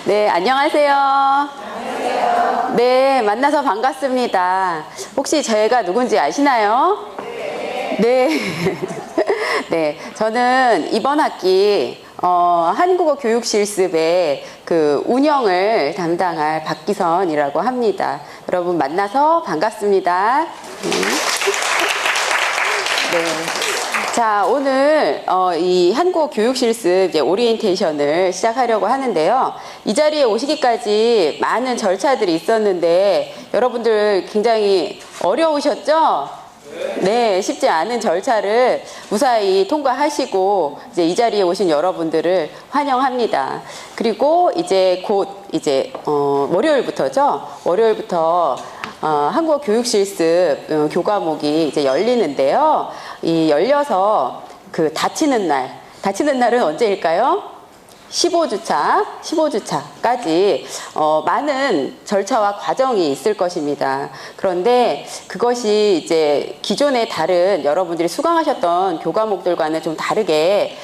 네, 안녕하세요. 안녕하세요. 네, 만나서 반갑습니다. 혹시 저희가 누군지 아시나요? 네. 네, 저는 이번 학기 한국어 교육 실습의 그 운영을 담당할 박기선이라고 합니다. 여러분 만나서 반갑습니다. 네. 자, 오늘 이 한국어 교육 실습 이제 오리엔테이션을 시작하려고 하는데요. 이 자리에 오시기까지 많은 절차들이 있었는데 여러분들 굉장히 어려우셨죠? 네, 쉽지 않은 절차를 무사히 통과하시고 이제 이 자리에 오신 여러분들을 환영합니다. 그리고 이제 곧 이제 월요일부터죠. 월요일부터 한국어 교육 실습 교과목이 이제 열리는데요. 이 열려서 그 닫히는 날은 언제일까요? 15주차까지 많은 절차와 과정이 있을 것입니다. 그런데 그것이 이제 기존의 다른 여러분들이 수강하셨던 교과목들과는 좀 다르게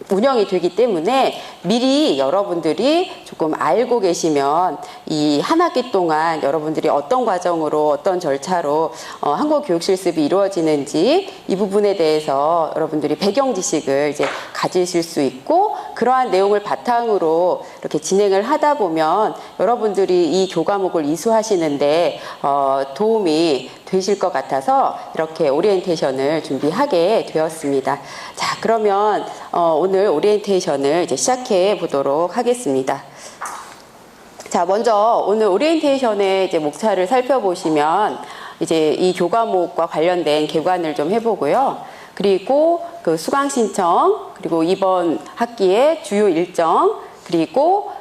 운영이 되기 때문에 미리 여러분들이 조금 알고 계시면 이 한 학기 동안 여러분들이 어떤 과정으로 어떤 절차로 한국어 교육 실습이 이루어지는지 이 부분에 대해서 여러분들이 배경 지식을 이제 가지실 수 있고 그러한 내용을 바탕으로 이렇게 진행을 하다 보면 여러분들이 이 교과목을 이수하시는데 도움이 되실 것 같아서 이렇게 오리엔테이션을 준비하게 되었습니다. 자, 그러면 오늘 오리엔테이션을 이제 시작해 보도록 하겠습니다. 자, 먼저 오늘 오리엔테이션의 이제 목차를 살펴보시면 이제 이 교과목과 관련된 개관을 좀 해보고요. 그리고 그 수강 신청, 그리고 이번 학기의 주요 일정, 그리고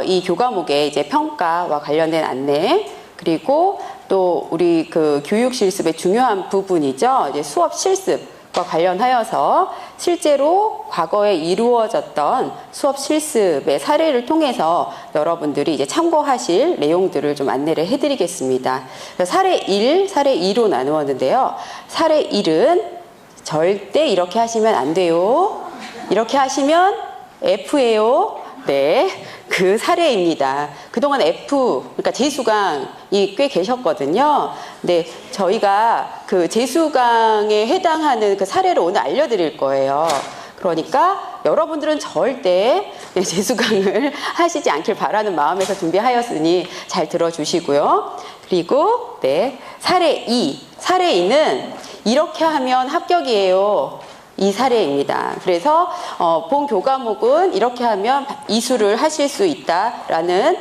이 교과목의 이제 평가와 관련된 안내, 그리고 또 우리 그 교육 실습의 중요한 부분이죠. 이제 수업 실습과 관련하여서 실제로 과거에 이루어졌던 수업 실습의 사례를 통해서 여러분들이 이제 참고하실 내용들을 좀 안내를 해드리겠습니다. 사례 1, 사례 2로 나누었는데요. 사례 1은 절대 이렇게 하시면 안 돼요. 이렇게 하시면 F예요. 네, 그 사례입니다. 그동안 F, 그러니까 재수강이 꽤 계셨거든요. 근데 저희가 그 재수강에 해당하는 그 사례를 오늘 알려드릴 거예요. 그러니까 여러분들은 절대 재수강을 하시지 않길 바라는 마음에서 준비하였으니 잘 들어주시고요. 그리고 네, 사례 2. 사례 2는 이렇게 하면 합격이에요. 이 사례입니다. 그래서 본 교과목은 이렇게 하면 이수를 하실 수 있다라는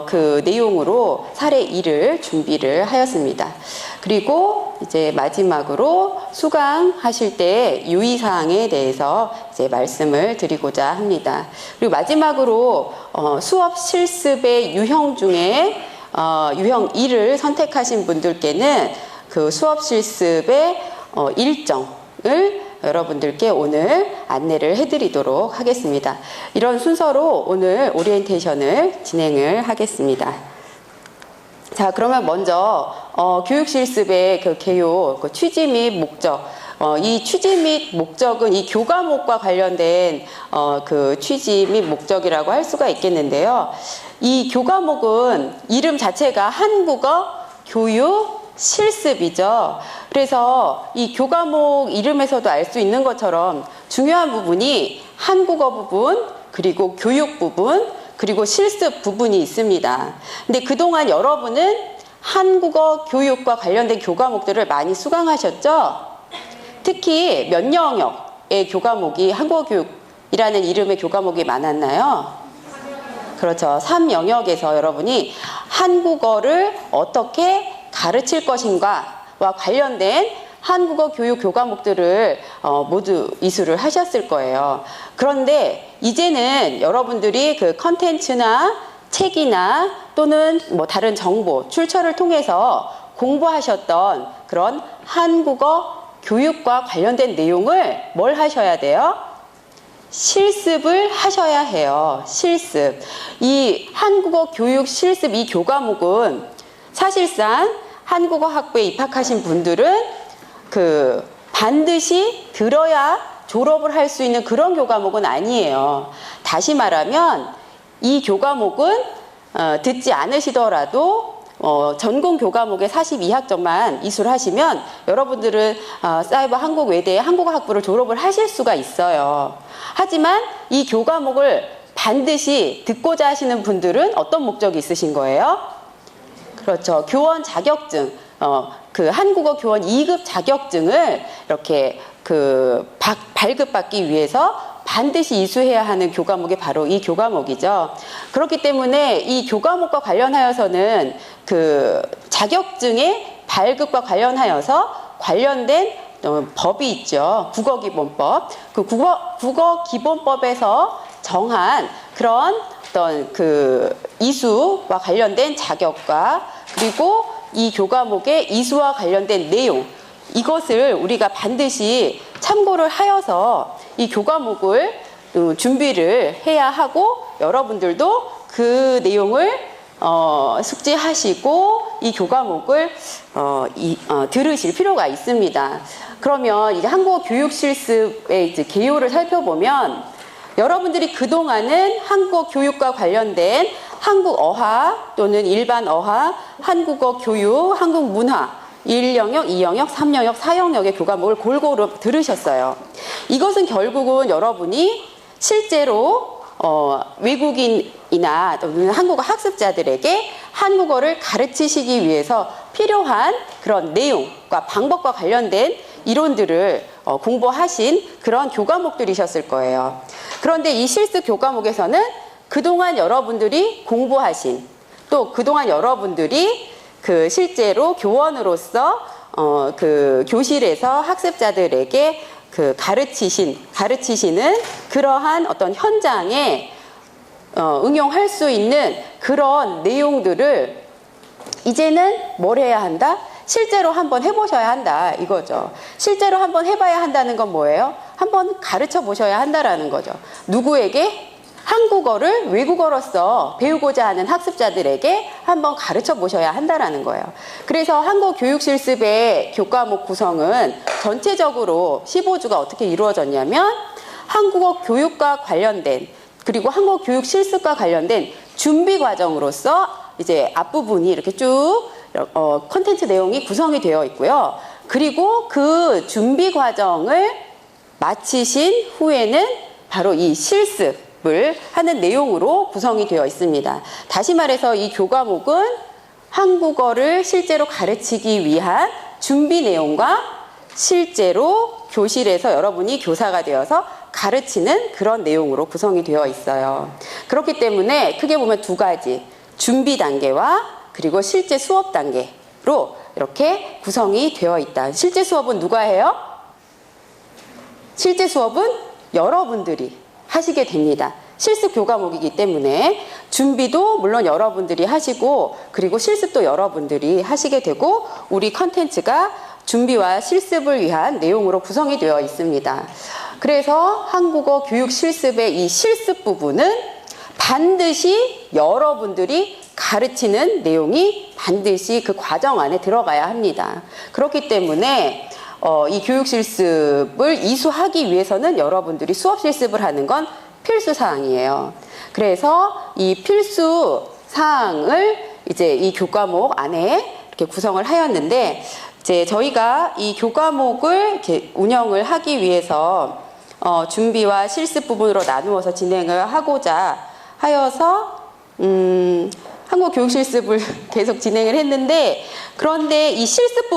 그 내용으로 사례 2를 준비를 하였습니다. 그리고 이제 마지막으로 수강하실 때 유의사항에 대해서 이제 말씀을 드리고자 합니다. 그리고 마지막으로 수업 실습의 유형 중에 유형 2를 선택하신 분들께는 그 수업 실습의 일정을 여러분들께 오늘 안내를 해드리도록 하겠습니다. 이런 순서로 오늘 오리엔테이션을 진행을 하겠습니다. 자, 그러면 먼저 교육 실습의 그 개요, 그 취지 및 목적. 이 취지 및 목적은 이 교과목과 관련된 그 취지 및 목적이라고 할 수가 있겠는데요. 이 교과목은 이름 자체가 한국어 교육 실습이죠. 그래서 이 교과목 이름에서도 알 수 있는 것처럼 중요한 부분이 한국어 부분, 그리고 교육 부분, 그리고 실습 부분이 있습니다. 근데 그동안 여러분은 한국어 교육과 관련된 교과목들을 많이 수강하셨죠? 특히 몇 영역의 교과목이 한국어 교육이라는 이름의 교과목이 많았나요? 그렇죠. 3영역에서 여러분이 한국어를 어떻게 가르칠 것인가와 관련된 한국어 교육 교과목들을 모두 이수를 하셨을 거예요. 그런데 이제는 여러분들이 그 컨텐츠나 책이나 또는 뭐 다른 정보, 출처를 통해서 공부하셨던 그런 한국어 교육과 관련된 내용을 뭘 하셔야 돼요? 실습을 하셔야 해요. 실습. 이 한국어 교육 실습 이 교과목은 사실상 한국어 학부에 입학하신 분들은 그 반드시 들어야 졸업을 할 수 있는 그런 교과목은 아니에요. 다시 말하면 이 교과목은 듣지 않으시더라도 전공 교과목의 42학점만 이수를 하시면 여러분들은 사이버 한국외대 한국어학부를 졸업을 하실 수가 있어요. 하지만 이 교과목을 반드시 듣고자 하시는 분들은 어떤 목적이 있으신 거예요? 그렇죠. 교원 자격증, 그 한국어 교원 2급 자격증을 이렇게 발급받기 위해서 반드시 이수해야 하는 교과목이 바로 이 교과목이죠. 그렇기 때문에 이 교과목과 관련하여서는 그 자격증의 발급과 관련하여서 관련된 법이 있죠. 국어기본법. 그 국어기본법에서 정한 그런 어떤 그 이수와 관련된 자격과 그리고 이 교과목의 이수와 관련된 내용, 이것을 우리가 반드시 참고를 하여서 이 교과목을 준비를 해야 하고 여러분들도 그 내용을 숙지하시고 이 교과목을 들으실 필요가 있습니다. 그러면 이제 한국어 교육 실습의 이제 개요를 살펴보면 여러분들이 그동안은 한국어 교육과 관련된 한국 어학 또는 일반 어학, 한국어 교육, 한국 문화 1영역, 2영역, 3영역, 4영역의 교과목을 골고루 들으셨어요. 이것은 결국은 여러분이 실제로 외국인이나 또는 한국어 학습자들에게 한국어를 가르치시기 위해서 필요한 그런 내용과 방법과 관련된 이론들을 공부하신 그런 교과목들이셨을 거예요. 그런데 이 실습 교과목에서는 그동안 여러분들이 공부하신 또 그동안 여러분들이 그 실제로 교원으로서 그 교실에서 학습자들에게 그 가르치시는 그러한 어떤 현장에 응용할 수 있는 그런 내용들을 이제는 뭘 해야 한다? 실제로 한번 해보셔야 한다 이거죠. 실제로 한번 해봐야 한다는 건 뭐예요? 한번 가르쳐 보셔야 한다라는 거죠. 누구에게? 한국어를 외국어로서 배우고자 하는 학습자들에게 한번 가르쳐 보셔야 한다라는 거예요. 그래서 한국 교육 실습의 교과목 구성은 전체적으로 15주가 어떻게 이루어졌냐면 한국어 교육과 관련된 그리고 한국어 교육 실습과 관련된 준비 과정으로서 이제 앞부분이 이렇게 쭉 컨텐츠 내용이 구성이 되어 있고요. 그리고 그 준비 과정을 마치신 후에는 바로 이 실습을 하는 내용으로 구성이 되어 있습니다. 다시 말해서 이 교과목은 한국어를 실제로 가르치기 위한 준비 내용과 실제로 교실에서 여러분이 교사가 되어서 가르치는 그런 내용으로 구성이 되어 있어요. 그렇기 때문에 크게 보면 두 가지, 준비 단계와 그리고 실제 수업 단계로 이렇게 구성이 되어 있다. 실제 수업은 누가 해요? 실제 수업은 여러분들이 하시게 됩니다. 실습 교과목이기 때문에 준비도 물론 여러분들이 하시고 그리고 실습도 여러분들이 하시게 되고 우리 컨텐츠가 준비와 실습을 위한 내용으로 구성이 되어 있습니다. 그래서 한국어 교육 실습의 이 실습 부분은 반드시 여러분들이 가르치는 내용이 반드시 그 과정 안에 들어가야 합니다. 그렇기 때문에 이 교육 실습을 이수하기 위해서는 여러분들이 수업 실습을 하는 건 필수 사항이에요. 그래서 이 필수 사항을 이제 이 교과목 안에 이렇게 구성을 하였는데 이제 저희가 이 교과목을 이렇게 운영을 하기 위해서 준비와 실습 부분으로 나누어서 진행을 하고자 하여서 한국 교육 실습을 계속 진행을 했는데 그런데 이 실습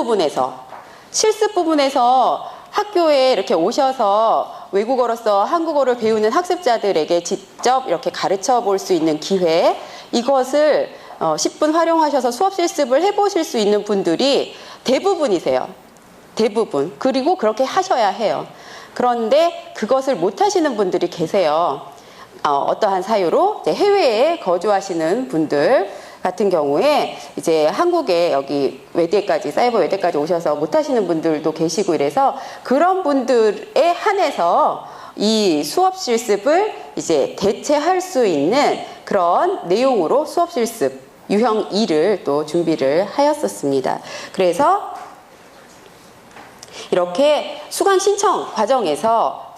부분에서 학교에 이렇게 오셔서 외국어로서 한국어를 배우는 학습자들에게 직접 이렇게 가르쳐 볼 수 있는 기회, 이것을 10분 활용하셔서 수업 실습을 해보실 수 있는 분들이 대부분이세요. 대부분. 그리고 그렇게 하셔야 해요. 그런데 그것을 못 하시는 분들이 계세요. 어떠한 사유로 해외에 거주하시는 분들 같은 경우에 이제 한국에 여기 외대까지 사이버 외대까지 오셔서 못 하시는 분들도 계시고 이래서 그런 분들에 한해서 이 수업 실습을 이제 대체할 수 있는 그런 내용으로 수업 실습 유형 2를 또 준비를 하였었습니다. 그래서 이렇게 수강 신청 과정에서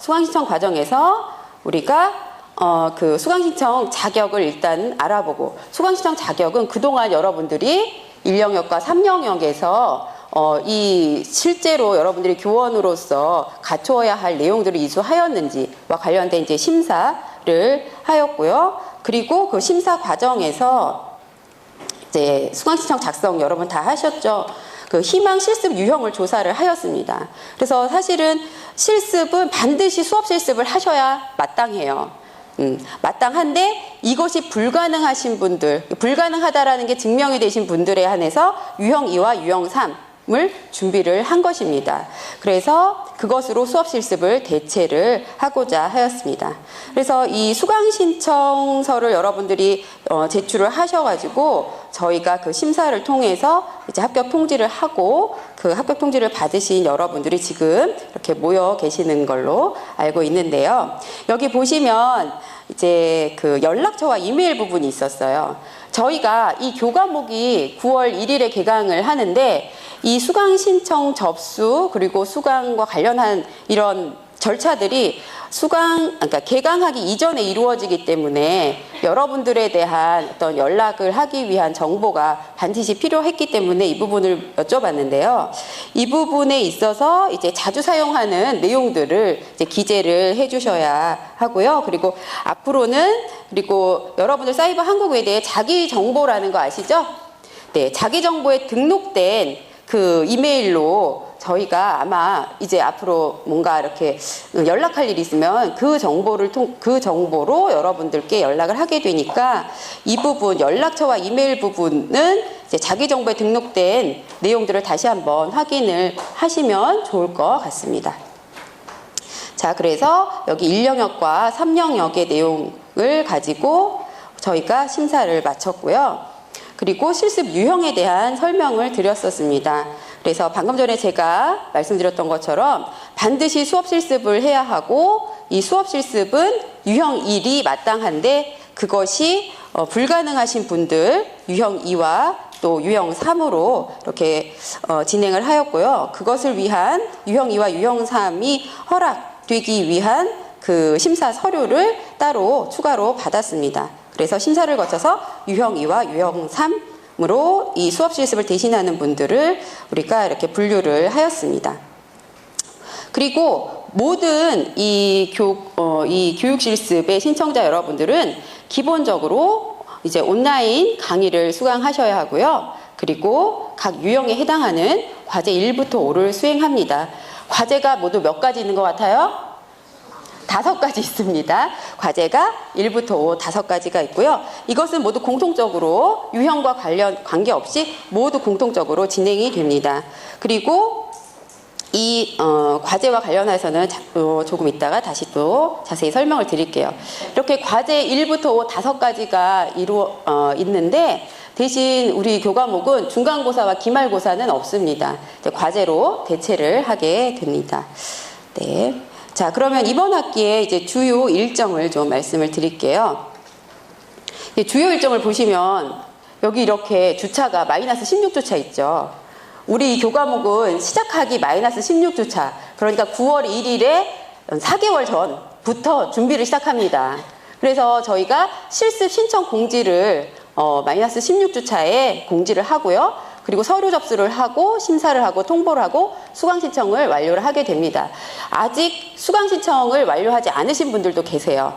우리가 그 수강신청 자격을 일단 알아보고, 수강신청 자격은 그동안 여러분들이 1영역과 3영역에서 이 실제로 여러분들이 교원으로서 갖추어야 할 내용들을 이수하였는지와 관련된 이제 심사를 하였고요. 그리고 그 심사 과정에서 이제 수강신청 작성 여러분 다 하셨죠? 그 희망 실습 유형을 조사를 하였습니다. 그래서 사실은 실습은 반드시 수업 실습을 하셔야 마땅해요. 마땅한데 이것이 불가능하신 분들, 불가능하다라는 게 증명이 되신 분들에 한해서 유형 2와 유형 3을 준비를 한 것입니다. 그래서 그것으로 수업 실습을 대체를 하고자 하였습니다. 그래서 이 수강 신청서를 여러분들이 제출을 하셔가지고 저희가 그 심사를 통해서 이제 합격 통지를 하고, 그 합격 통지를 받으신 여러분들이 지금 이렇게 모여 계시는 걸로 알고 있는데요. 여기 보시면 이제 그 연락처와 이메일 부분이 있었어요. 저희가 이 교과목이 9월 1일에 개강을 하는데, 이 수강 신청 접수 그리고 수강과 관련한 이런 절차들이 그러니까 개강하기 이전에 이루어지기 때문에 여러분들에 대한 어떤 연락을 하기 위한 정보가 반드시 필요했기 때문에 이 부분을 여쭤봤는데요. 이 부분에 있어서 이제 자주 사용하는 내용들을 이제 기재를 해주셔야 하고요. 그리고 앞으로는, 그리고 여러분들 사이버 한국에 대해 자기 정보라는 거 아시죠? 네, 자기 정보에 등록된 그 이메일로 저희가 아마 이제 앞으로 뭔가 이렇게 연락할 일이 있으면 그 정보로 여러분들께 연락을 하게 되니까, 이 부분 연락처와 이메일 부분은 이제 자기 정보에 등록된 내용들을 다시 한번 확인을 하시면 좋을 것 같습니다. 자, 그래서 여기 1영역과 3영역의 내용을 가지고 저희가 심사를 마쳤고요. 그리고 실습 유형에 대한 설명을 드렸었습니다. 그래서 방금 전에 제가 말씀드렸던 것처럼 반드시 수업 실습을 해야 하고, 이 수업 실습은 유형 1이 마땅한데 그것이 불가능하신 분들 유형 2와 또 유형 3으로 이렇게 진행을 하였고요. 그것을 위한 유형 2와 유형 3이 허락되기 위한 그 심사 서류를 따로 추가로 받았습니다. 그래서 심사를 거쳐서 유형 2와 유형 3으로 이 수업 실습을 대신하는 분들을 우리가 이렇게 분류를 하였습니다. 그리고 모든 이 교육 실습의 신청자 여러분들은 기본적으로 이제 온라인 강의를 수강하셔야 하고요. 그리고 각 유형에 해당하는 과제 1부터 5를 수행합니다. 과제가 모두 몇 가지 있는 것 같아요? 5가지 있습니다. 과제가 1부터 5, 5가지가 있고요. 이것은 모두 공통적으로 유형과 관계없이 모두 공통적으로 진행이 됩니다. 그리고 이 과제와 관련해서는 조금 있다가 다시 또 자세히 설명을 드릴게요. 이렇게 과제 1부터 5, 5가지가 있는데, 대신 우리 교과목은 중간고사와 기말고사는 없습니다. 과제로 대체를 하게 됩니다. 네. 자, 그러면 이번 학기에 이제 주요 일정을 좀 말씀을 드릴게요. 주요 일정을 보시면 여기 이렇게 주차가 마이너스 16주차 있죠. 우리 이 교과목은 시작하기 마이너스 16주차, 그러니까 9월 1일에 4개월 전부터 준비를 시작합니다. 그래서 저희가 실습 신청 공지를 마이너스 16주차에 공지를 하고요. 그리고 서류 접수를 하고 심사를 하고 통보를 하고 수강 신청을 완료를 하게 됩니다. 아직 수강 신청을 완료하지 않으신 분들도 계세요.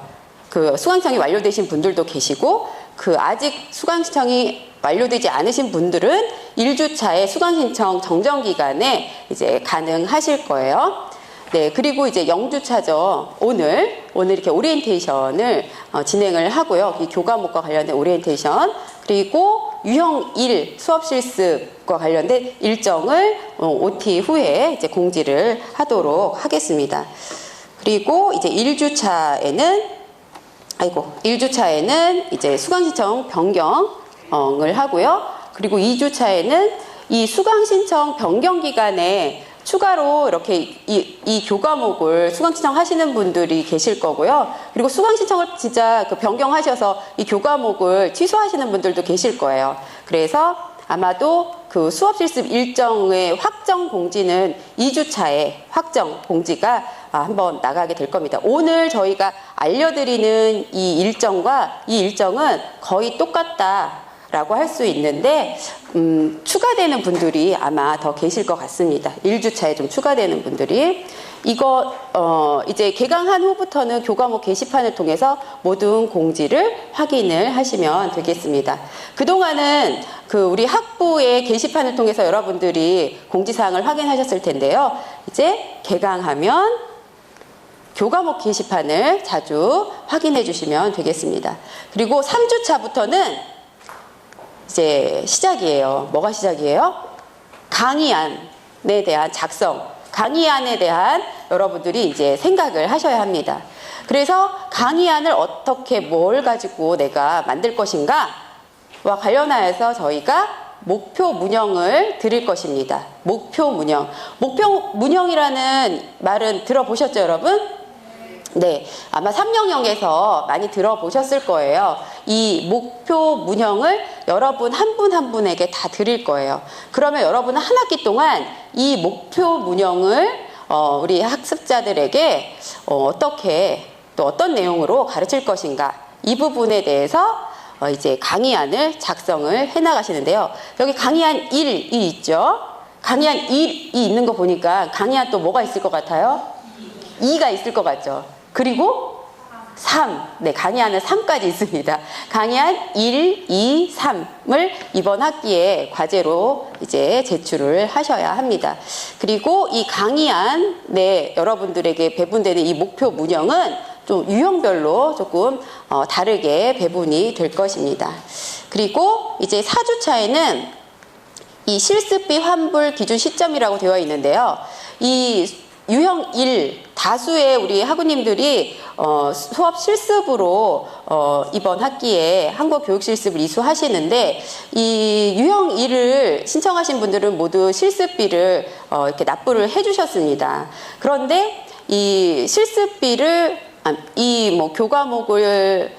그 수강 신청이 완료되신 분들도 계시고, 그 아직 수강 신청이 완료되지 않으신 분들은 1주차의 수강 신청 정정 기간에 이제 가능하실 거예요. 네, 그리고 이제 0주차죠. 오늘 이렇게 오리엔테이션을 진행을 하고요. 이 교과목과 관련된 오리엔테이션, 그리고 유형 1 수업 실습과 관련된 일정을 OT 후에 이제 공지를 하도록 하겠습니다. 그리고 이제 1주차에는 이제 수강 신청 변경을 하고요. 그리고 2주차에는 이 수강 신청 변경 기간에 추가로 이렇게 이 교과목을 수강 신청하시는 분들이 계실 거고요. 그리고 수강 신청을 진짜 그 변경하셔서 이 교과목을 취소하시는 분들도 계실 거예요. 그래서 아마도 그 수업 실습 일정의 확정 공지는 2주차에 확정 공지가 한번 나가게 될 겁니다. 오늘 저희가 알려드리는 이 일정과 이 일정은 거의 똑같다라고 할 수 있는데 추가되는 분들이 아마 더 계실 것 같습니다. 1주차에 좀 추가되는 분들이. 이거 이제 개강한 후부터는 교과목 게시판을 통해서 모든 공지를 확인을 하시면 되겠습니다. 그동안은 그 우리 학부의 게시판을 통해서 여러분들이 공지사항을 확인하셨을 텐데요. 이제 개강하면 교과목 게시판을 자주 확인해 주시면 되겠습니다. 그리고 3주차부터는 이제 시작이에요. 뭐가 시작이에요? 강의안에 대한 작성. 강의안에 대한 여러분들이 이제 생각을 하셔야 합니다. 그래서 강의안을 어떻게 뭘 가지고 내가 만들 것인가와 관련하여서 저희가 목표 문형을 드릴 것입니다. 목표 문형. 목표 문형이라는 말은 들어보셨죠, 여러분? 네, 아마 300에서 많이 들어보셨을 거예요. 이 목표 문형을 여러분 한 분 한 분에게 다 드릴 거예요. 그러면 여러분은 한 학기 동안 이 목표 문형을 우리 학습자들에게 어떻게 또 어떤 내용으로 가르칠 것인가, 이 부분에 대해서 이제 강의안을 작성을 해 나가시는데요. 여기 강의안 1이 있죠. 강의안 1이 있는 거 보니까 강의안 또 뭐가 있을 것 같아요? 2가 있을 것 같죠. 그리고 3, 네, 강의안은 3까지 있습니다. 강의안 1, 2, 3을 이번 학기에 과제로 이제 제출을 하셔야 합니다. 그리고 이 강의안, 네, 여러분들에게 배분되는 이 목표 문형은 좀 유형별로 조금 다르게 배분이 될 것입니다. 그리고 이제 4주차에는 이 실습비 환불 기준 시점이라고 되어 있는데요. 이 유형 1, 다수의 우리 학우님들이 수업 실습으로 이번 학기에 한국 교육 실습을 이수하시는데, 이 유형 1을 신청하신 분들은 모두 실습비를 이렇게 납부를 해주셨습니다. 그런데 이 실습비를 이 뭐 교과목을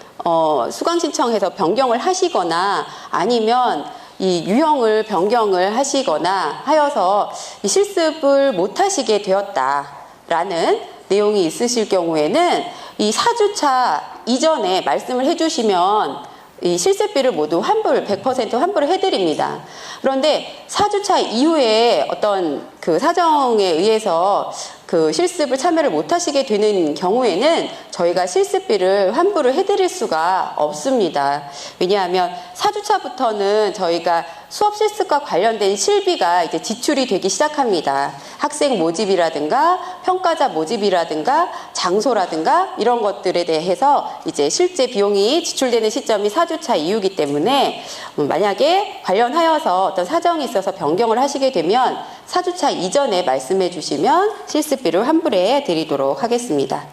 수강 신청해서 변경을 하시거나 아니면 이 유형을 변경을 하시거나 하여서 이 실습을 못 하시게 되었다라는 내용이 있으실 경우에는 이 4주차 이전에 말씀을 해주시면 이 실습비를 모두 환불, 100% 환불을 해드립니다. 그런데 4주차 이후에 어떤 그 사정에 의해서 그 실습을 참여를 못 하시게 되는 경우에는 저희가 실습비를 환불을 해드릴 수가 없습니다. 왜냐하면 4주차부터는 저희가 수업 실습과 관련된 실비가 이제 지출이 되기 시작합니다. 학생 모집이라든가 평가자 모집이라든가 장소라든가 이런 것들에 대해서 이제 실제 비용이 지출되는 시점이 4주차 이후이기 때문에 만약에 관련하여서 어떤 사정이 있어서 변경을 하시게 되면 4주차 이전에 말씀해 주시면 실습비를 환불해 드리도록 하겠습니다.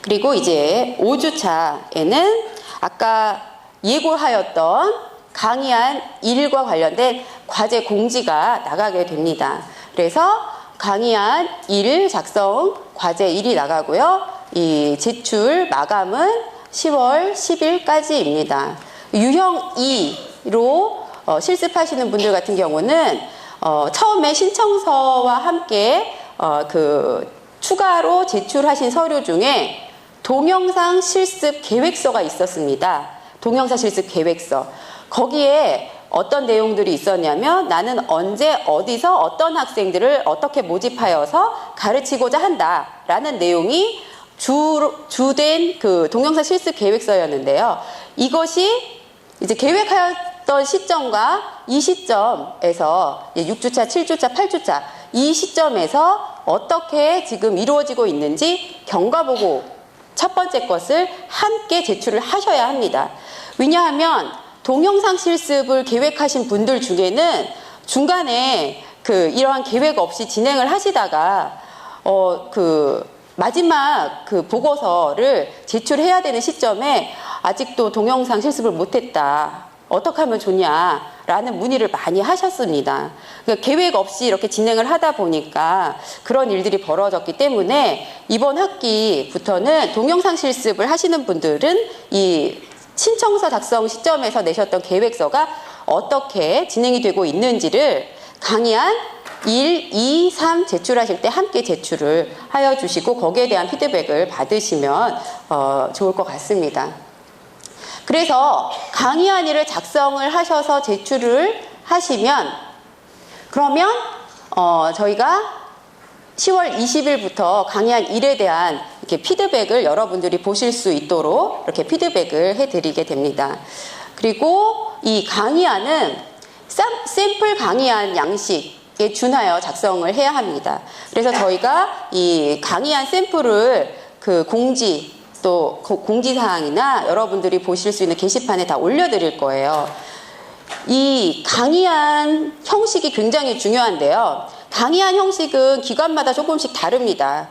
그리고 이제 5주차에는 아까 예고하였던 강의안 1과 관련된 과제 공지가 나가게 됩니다. 그래서 강의안 1 작성 과제 1이 나가고요. 이 제출 마감은 10월 10일까지입니다. 유형 2로 실습하시는 분들 같은 경우는 처음에 신청서와 함께 그 추가로 제출하신 서류 중에 동영상 실습 계획서가 있었습니다. 동영상 실습 계획서. 거기에 어떤 내용들이 있었냐면 나는 언제 어디서 어떤 학생들을 어떻게 모집하여서 가르치고자 한다라는 내용이 주된 그 동영상 실습 계획서였는데요. 이것이 이제 계획하였던 시점과 이 시점에서 6주차, 7주차, 8주차 이 시점에서 어떻게 지금 이루어지고 있는지 경과보고 첫 번째 것을 함께 제출을 하셔야 합니다. 왜냐하면 동영상 실습을 계획하신 분들 중에는 중간에 그 이러한 계획 없이 진행을 하시다가 그 마지막 그 보고서를 제출해야 되는 시점에 아직도 동영상 실습을 못했다. 어떻게 하면 좋냐라는 문의를 많이 하셨습니다. 그러니까 계획 없이 이렇게 진행을 하다 보니까 그런 일들이 벌어졌기 때문에 이번 학기부터는 동영상 실습을 하시는 분들은 이 신청서 작성 시점에서 내셨던 계획서가 어떻게 진행이 되고 있는지를 강의안 1, 2, 3 제출하실 때 함께 제출을 하여 주시고 거기에 대한 피드백을 받으시면 좋을 것 같습니다. 그래서 강의안을 작성을 하셔서 제출을 하시면 그러면 저희가 10월 20일부터 강의안 1에 대한 이렇게 피드백을 여러분들이 보실 수 있도록 이렇게 피드백을 해드리게 됩니다. 그리고 이 강의안은 샘플 강의안 양식에 준하여 작성을 해야 합니다. 그래서 저희가 이 강의안 샘플을 그 공지 또 공지사항이나 여러분들이 보실 수 있는 게시판에 다 올려드릴 거예요. 이 강의안 형식이 굉장히 중요한데요. 강의안 형식은 기관마다 조금씩 다릅니다.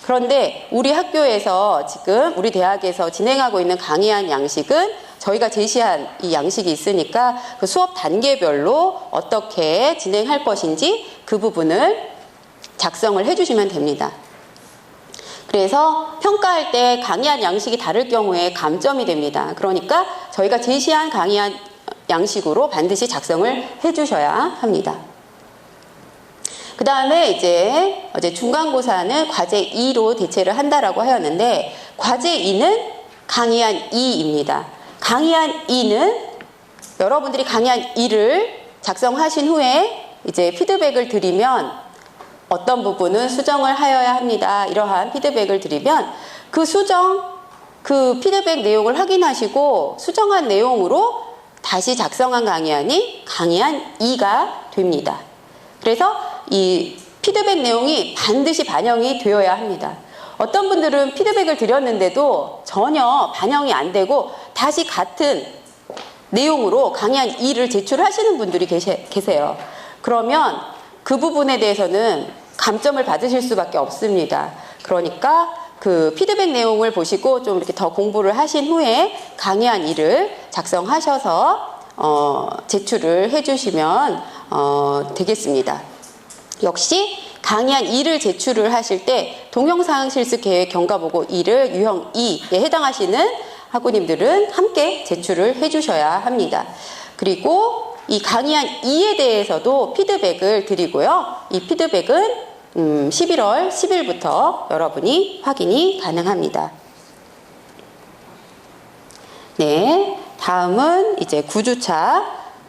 그런데 우리 학교에서 지금 우리 대학에서 진행하고 있는 강의안 양식은 저희가 제시한 이 양식이 있으니까 그 수업 단계별로 어떻게 진행할 것인지 그 부분을 작성을 해주시면 됩니다. 그래서 평가할 때 강의안 양식이 다를 경우에 감점이 됩니다. 그러니까 저희가 제시한 강의안 양식으로 반드시 작성을 해주셔야 합니다. 그 다음에 이제 어제 중간고사는 과제 2로 대체를 한다라고 하였는데 과제 2는 강의안 2입니다. 강의안 2는 여러분들이 강의안 2를 작성하신 후에 이제 피드백을 드리면 어떤 부분은 수정을 하여야 합니다. 이러한 피드백을 드리면 그 그 피드백 내용을 확인하시고 수정한 내용으로 다시 작성한 강의안이 강의안 2가 됩니다. 그래서 이 피드백 내용이 반드시 반영이 되어야 합니다. 어떤 분들은 피드백을 드렸는데도 전혀 반영이 안 되고 다시 같은 내용으로 강의안 2를 제출하시는 분들이 계세요. 그러면 그 부분에 대해서는 감점을 받으실 수밖에 없습니다. 그러니까 그 피드백 내용을 보시고 좀 이렇게 더 공부를 하신 후에 강의안 2를 작성하셔서 제출을 해주시면 되겠습니다. 역시 강의안 2를 제출을 하실 때 동영상 실습 계획 경과보고 2를 유형 2에 해당하시는 학우님들은 함께 제출을 해주셔야 합니다. 그리고 이 강의안 2에 대해서도 피드백을 드리고요. 이 피드백은 11월 10일부터 여러분이 확인이 가능합니다. 네, 다음은 이제 9주차.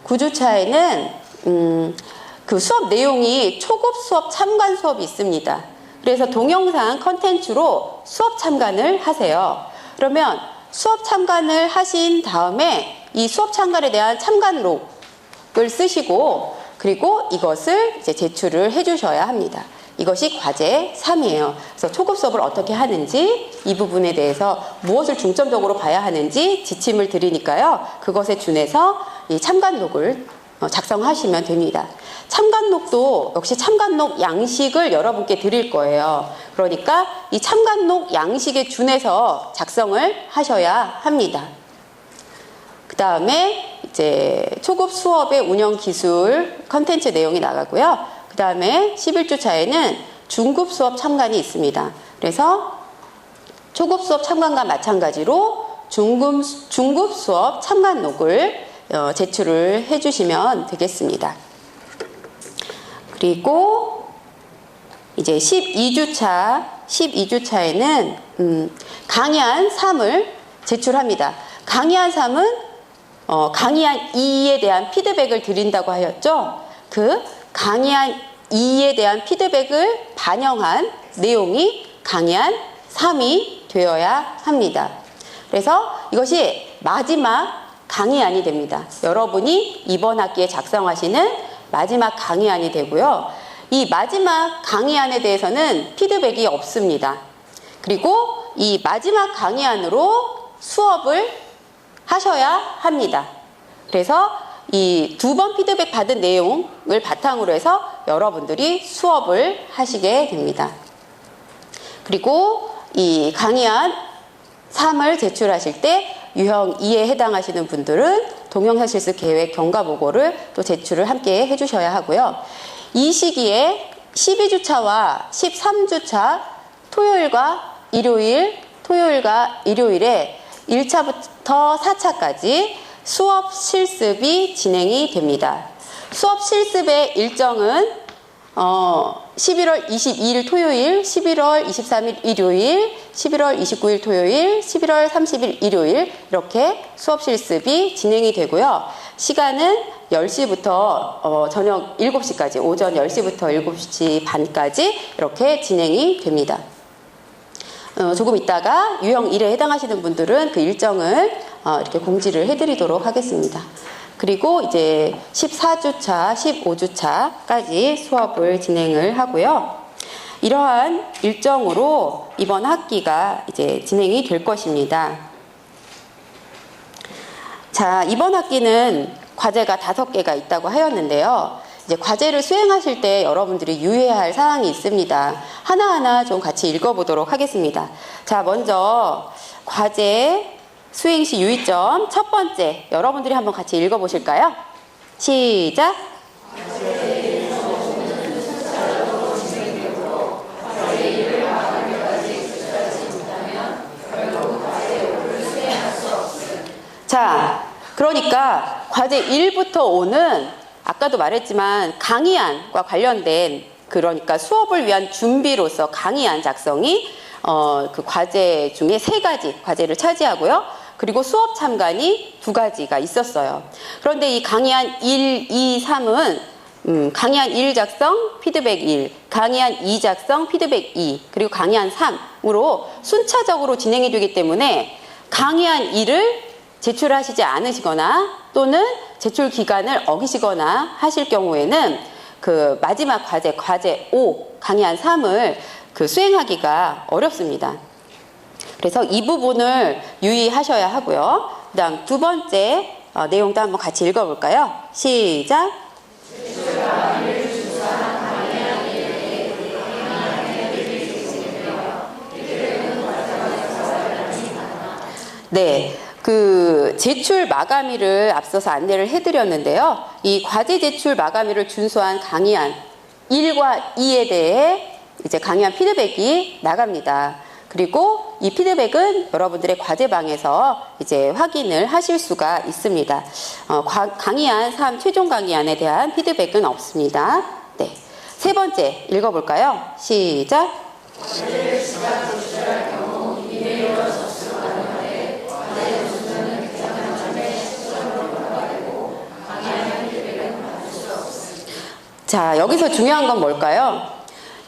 9주차에는 그 수업 내용이 초급 수업 참관 수업이 있습니다. 그래서 동영상 컨텐츠로 수업 참관을 하세요. 그러면 수업 참관을 하신 다음에 이 수업 참관에 대한 참관록을 쓰시고 그리고 이것을 이제 제출을 해주셔야 합니다. 이것이 과제 3이에요. 그래서 초급 수업을 어떻게 하는지 이 부분에 대해서 무엇을 중점적으로 봐야 하는지 지침을 드리니까요. 그것에 준해서 이 참관록을 작성하시면 됩니다. 참관록도 역시 참관록 양식을 여러분께 드릴 거예요. 그러니까 이 참관록 양식에 준해서 작성을 하셔야 합니다. 그 다음에 이제 초급 수업의 운영 기술 컨텐츠 내용이 나가고요. 그 다음에 11주차에는 중급 수업 참관이 있습니다. 그래서 초급 수업 참관과 마찬가지로 중급 수업 참관록을 제출을 해주시면 되겠습니다. 그리고 이제 12주차에는 강의안 3을 제출합니다. 강의안 3은 강의안 2에 대한 피드백을 드린다고 하였죠. 그 강의안 2에 대한 피드백을 반영한 내용이 강의안 3이 되어야 합니다. 그래서 이것이 마지막 강의안이 됩니다. 여러분이 이번 학기에 작성하시는 마지막 강의안이 되고요. 이 마지막 강의안에 대해서는 피드백이 없습니다. 그리고 이 마지막 강의안으로 수업을 하셔야 합니다. 그래서 이 2번 피드백 받은 내용을 바탕으로 해서 여러분들이 수업을 하시게 됩니다. 그리고 이 강의안 3을 제출하실 때 유형 2에 해당하시는 분들은 동영상 실습 계획 경과보고를 또 제출을 함께 해주셔야 하고요. 이 시기에 12주차와 13주차 토요일과 일요일에 1차부터 4차까지 수업 실습이 진행이 됩니다. 수업 실습의 일정은 11월 22일 토요일, 11월 23일 일요일, 11월 29일 토요일, 11월 30일 일요일 이렇게 수업 실습이 진행이 되고요. 시간은 10시부터 저녁 7시까지, 오전 10시부터 7시 반까지 이렇게 진행이 됩니다. 조금 있다가 유형 1에 해당하시는 분들은 그 일정을 이렇게 공지를 해드리도록 하겠습니다. 그리고 이제 14주차, 15주차까지 수업을 진행을 하고요. 이러한 일정으로 이번 학기가 이제 진행이 될 것입니다. 자, 이번 학기는 과제가 5개가 있다고 하였는데요. 이제 과제를 수행하실 때 여러분들이 유의해야 할 사항이 있습니다. 하나하나 좀 같이 읽어보도록 하겠습니다. 자, 먼저 과제 수행 시 유의점 첫 번째, 여러분들이 한번 같이 읽어보실까요? 시작! 자, 그러니까 과제 1부터 5는 아까도 말했지만 강의안과 관련된, 그러니까 수업을 위한 준비로서 강의안 작성이 그 과제 중에 3가지 과제를 차지하고요. 그리고 수업 참관이 2가지가 있었어요. 그런데 이 강의안 1, 2, 3은 강의안 1 작성, 피드백 1, 강의안 2 작성, 피드백 2, 그리고 강의안 3으로 순차적으로 진행이 되기 때문에 강의안 1을 제출하시지 않으시거나 또는 제출 기간을 어기시거나 하실 경우에는 그 마지막 과제 5, 강의안 3을 그 수행하기가 어렵습니다. 그래서 이 부분을 유의하셔야 하고요. 그 다음 2번째 내용도 한번 같이 읽어볼까요? 시작! 네, 그 제출 마감일을 앞서서 안내를 해드렸는데요. 이 과제 제출 마감일을 준수한 강의안 1과 2에 대해 이제 강의안 피드백이 나갑니다. 그리고 이 피드백은 여러분들의 과제방에서 이제 확인을 하실 수가 있습니다. 강의안 3 최종 강의안에 대한 피드백은 없습니다. 네, 3번째 읽어볼까요? 시작! 자, 여기서 중요한 건 뭘까요?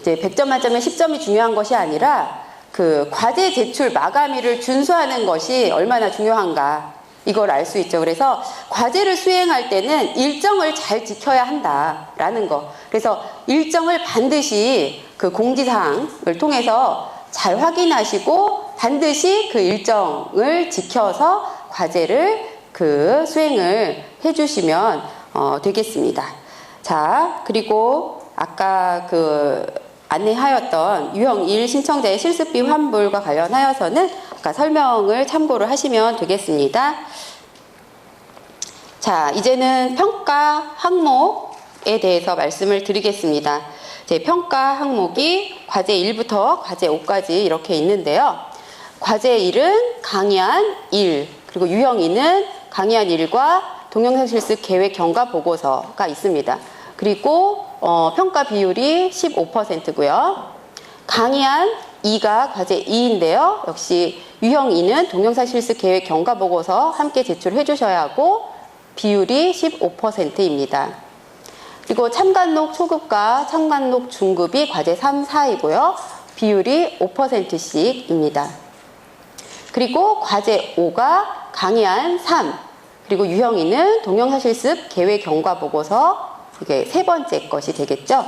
이제 100점 만점에 10점이 중요한 것이 아니라 그 과제 제출 마감일을 준수하는 것이 얼마나 중요한가, 이걸 알 수 있죠. 그래서 과제를 수행할 때는 일정을 잘 지켜야 한다라는 거. 그래서 일정을 반드시 그 공지사항을 통해서 잘 확인하시고 반드시 그 일정을 지켜서 과제를 그 수행을 해주시면 되겠습니다. 자, 그리고 아까 그 안내하였던 유형 1 신청자의 실습비 환불과 관련하여서는 아까 설명을 참고를 하시면 되겠습니다. 자, 이제는 평가 항목에 대해서 말씀을 드리겠습니다. 제 평가 항목이 과제 1부터 과제 5까지 이렇게 있는데요. 과제 1은 강의안 1, 그리고 유형 2는 강의안 1과 동영상 실습 계획 경과 보고서가 있습니다. 그리고 평가 비율이 15%고요. 강의안 2가 과제 2인데요. 역시 유형 2는 동영상 실습 계획 경과 보고서 함께 제출해 주셔야 하고 비율이 15%입니다. 그리고 참관록 초급과 참관록 중급이 과제 3, 4이고요. 비율이 5%씩입니다. 그리고 과제 5가 강의안 3, 그리고 유형 2는 동영상 실습 계획 경과 보고서, 이게 3번째 것이 되겠죠.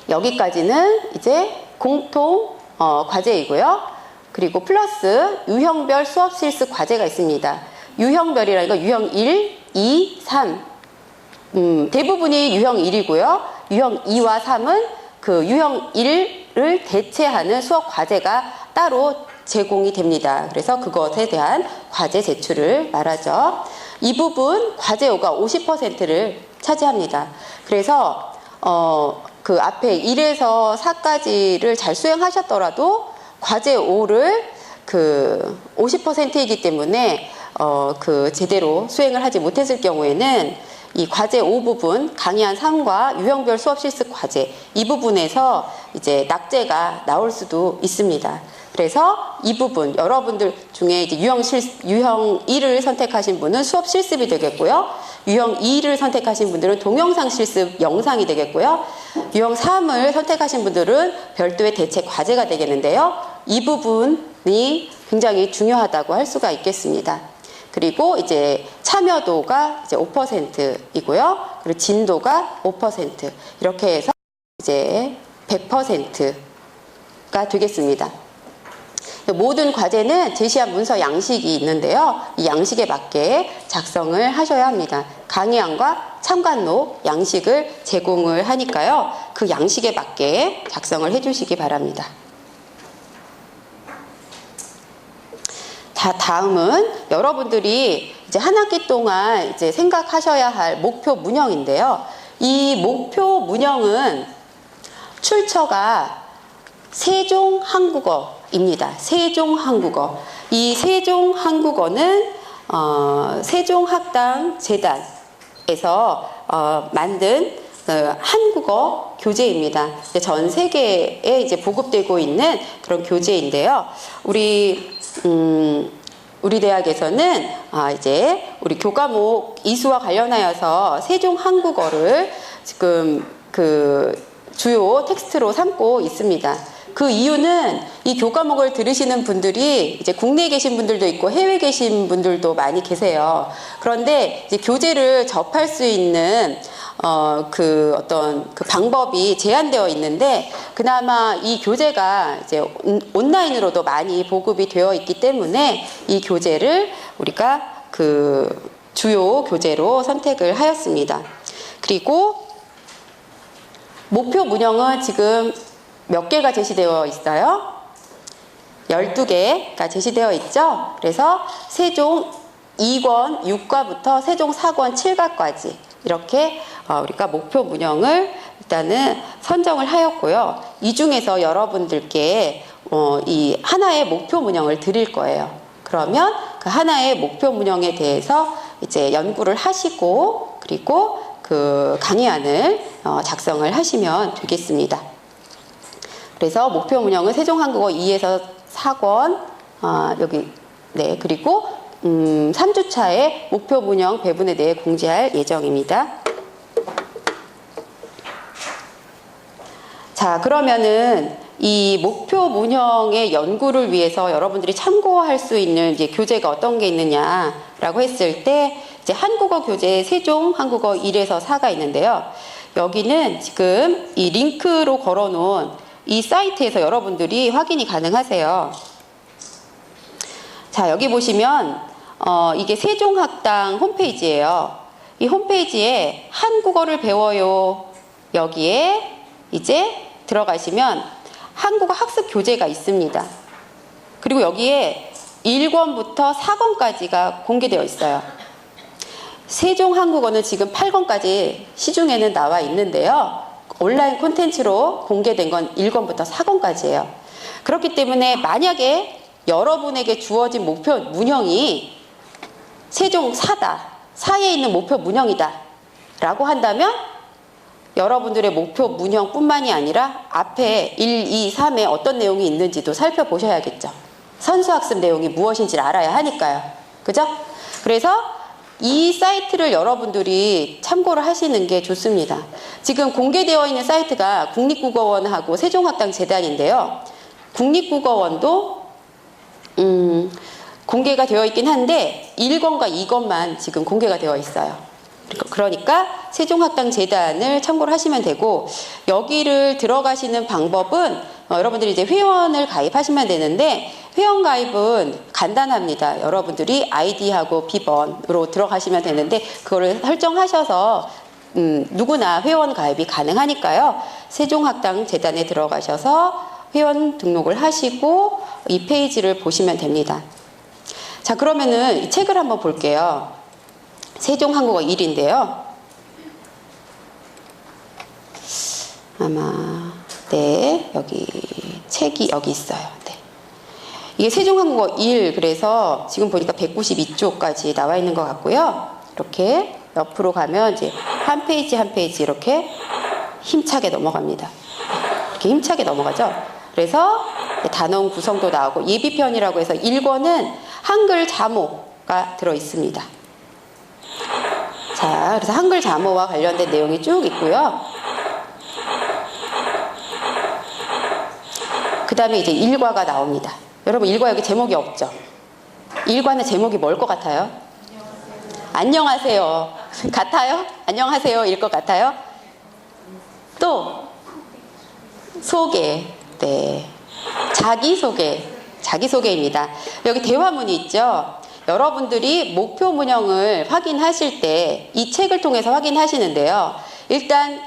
여기까지는 이제 공통 과제이고요. 그리고 플러스 유형별 수업 실습 과제가 있습니다. 유형별이라는 건 유형 1, 2, 3. 대부분이 유형 1이고요. 유형 2와 3은 그 유형 1을 대체하는 수업 과제가 따로 제공이 됩니다. 그래서 그것에 대한 과제 제출을 말하죠. 이 부분 과제 5가 50%를 차지합니다. 그래서 그 앞에 1에서 4까지를 잘 수행하셨더라도 과제 5를 그 50%이기 때문에 그 제대로 수행을 하지 못했을 경우에는 이 과제 5부분, 강의안 3과 유형별 수업 실습 과제 이 부분에서 이제 낙제가 나올 수도 있습니다. 그래서 이 부분 여러분들 중에 이제 유형 1을 선택하신 분은 수업 실습이 되겠고요. 유형 2를 선택하신 분들은 동영상 실습 영상이 되겠고요. 유형 3을 선택하신 분들은 별도의 대체 과제가 되겠는데요. 이 부분이 굉장히 중요하다고 할 수가 있겠습니다. 그리고 이제 참여도가 이제 5%이고요. 그리고 진도가 5%. 이렇게 해서 이제 100%가 되겠습니다. 모든 과제는 제시한 문서 양식이 있는데요. 이 양식에 맞게 작성을 하셔야 합니다. 강의안과 참관록 양식을 제공을 하니까요. 그 양식에 맞게 작성을 해주시기 바랍니다. 자, 다음은 여러분들이 이제 한 학기 동안 이제 생각하셔야 할 목표 문형인데요. 이 목표 문형은 출처가 세종 한국어입니다. 세종 한국어. 이 세종 한국어는 세종학당 재단에서 만든 한국어 교재입니다. 전 세계에 이제 보급되고 있는 그런 교재인데요. 우리 대학에서는 이제 우리 교과목 이수와 관련하여서 세종 한국어를 지금 그 주요 텍스트로 삼고 있습니다. 그 이유는 이 교과목을 들으시는 분들이 이제 국내에 계신 분들도 있고 해외에 계신 분들도 많이 계세요. 그런데 이제 교재를 접할 수 있는 그 어떤 그 방법이 제한되어 있는데 그나마 이 교재가 이제 온라인으로도 많이 보급이 되어 있기 때문에 이 교재를 우리가 그 주요 교재로 선택을 하였습니다. 그리고 목표 문형은 지금 몇 개가 제시되어 있어요? 12개가 제시되어 있죠? 그래서 세종 2권 6과부터 세종 4권 7과까지 이렇게 우리가 목표 문형을 일단은 선정을 하였고요. 이 중에서 여러분들께 이 하나의 목표 문형을 드릴 거예요. 그러면 그 하나의 목표 문형에 대해서 이제 연구를 하시고 그리고 그 강의안을 작성을 하시면 되겠습니다. 그래서 목표 문형은 세종 한국어 2에서 4권 여기 네 그리고 3주차에 목표 문형 배분에 대해 공지할 예정입니다. 자, 그러면은 이 목표 문형의 연구를 위해서 여러분들이 참고할 수 있는 이제 교재가 어떤 게 있느냐라고 했을 때 이제 한국어 교재 세종 한국어 1에서 4가 있는데요. 여기는 지금 이 링크로 걸어놓은 이 사이트에서 여러분들이 확인이 가능하세요. 자, 여기 보시면 이게 세종학당 홈페이지예요. 이 홈페이지에 한국어를 배워요. 여기에 이제 들어가시면 한국어 학습 교재가 있습니다. 그리고 여기에 1권부터 4권까지가 공개되어 있어요. 세종 한국어는 지금 8권까지 시중에는 나와 있는데요. 온라인 콘텐츠로 공개된 건 1권부터 4권까지예요. 그렇기 때문에 만약에 여러분에게 주어진 목표 문형이 세종 4다, 4에 있는 목표 문형이다 라고 한다면 여러분들의 목표 문형뿐만이 아니라 앞에 1, 2, 3에 어떤 내용이 있는지도 살펴보셔야겠죠. 선수학습 내용이 무엇인지를 알아야 하니까요. 그죠? 그래서 이 사이트를 여러분들이 참고를 하시는 게 좋습니다. 지금 공개되어 있는 사이트가 국립국어원하고 세종학당 재단인데요. 국립국어원도 공개가 되어 있긴 한데 1권과 2권만 지금 공개가 되어 있어요. 그러니까 세종학당 재단을 참고를 하시면 되고 여기를 들어가시는 방법은 여러분들이 이제 회원을 가입하시면 되는데 회원 가입은 간단합니다. 여러분들이 아이디하고 비번으로 들어가시면 되는데 그거를 설정하셔서 누구나 회원 가입이 가능하니까요. 세종학당 재단에 들어가셔서 회원 등록을 하시고 이 페이지를 보시면 됩니다. 자, 그러면은 이 책을 한번 볼게요. 세종 한국어 1인데요. 아마 네, 여기 책이 여기 있어요. 네. 이게 세종한국어 1, 그래서 지금 보니까 192쪽까지 나와 있는 것 같고요. 이렇게 옆으로 가면 이제 한 페이지 한 페이지 이렇게 힘차게 넘어갑니다. 이렇게 힘차게 넘어가죠. 그래서 단어음 구성도 나오고 예비편이라고 해서 1권은 한글 자모가 들어 있습니다. 자, 그래서 한글 자모와 관련된 내용이 쭉 있고요. 그 다음에 이제 1과가 나옵니다. 여러분 1과 여기 제목이 없죠? 1과는 제목이 뭘 것 같아요? 안녕하세요. 같아요? 안녕하세요 일 것 같아요? 또 소개. 네. 자기소개입니다. 여기 대화문이 있죠? 여러분들이 목표 문형을 확인하실 때 이 책을 통해서 확인하시는데요. 일단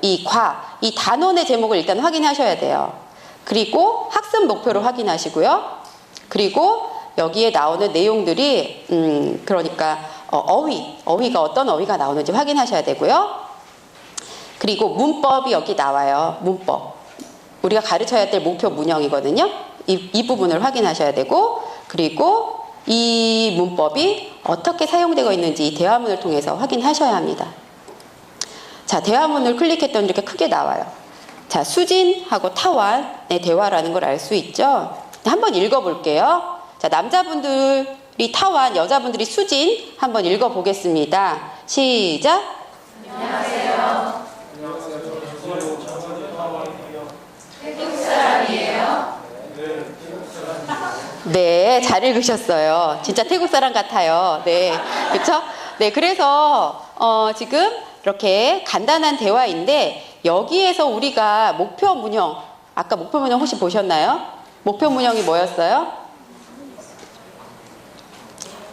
이 단원의 제목을 일단 확인하셔야 돼요. 그리고 학습 목표를 확인하시고요. 그리고 여기에 나오는 내용들이 그러니까 어휘가 어떤 어휘가 나오는지 확인하셔야 되고요. 그리고 문법이 여기 나와요. 문법. 우리가 가르쳐야 될 목표 문형이거든요. 이 부분을 확인하셔야 되고, 그리고 이 문법이 어떻게 사용되고 있는지 이 대화문을 통해서 확인하셔야 합니다. 자, 대화문을 클릭했더니 이렇게 크게 나와요. 자, 수진하고 타완의 대화라는 걸 알 수 있죠. 한번 읽어볼게요. 자, 남자분들이 타완, 여자분들이 수진 한번 읽어보겠습니다. 시작. 안녕하세요. 태국 사람이에요? 네, 잘 읽으셨어요. 진짜 태국 사람 같아요. 네, 그렇죠? 네, 그래서 지금 이렇게 간단한 대화인데 여기에서 우리가 목표 문형, 아까 목표 문형 혹시 보셨나요? 목표 문형이 뭐였어요?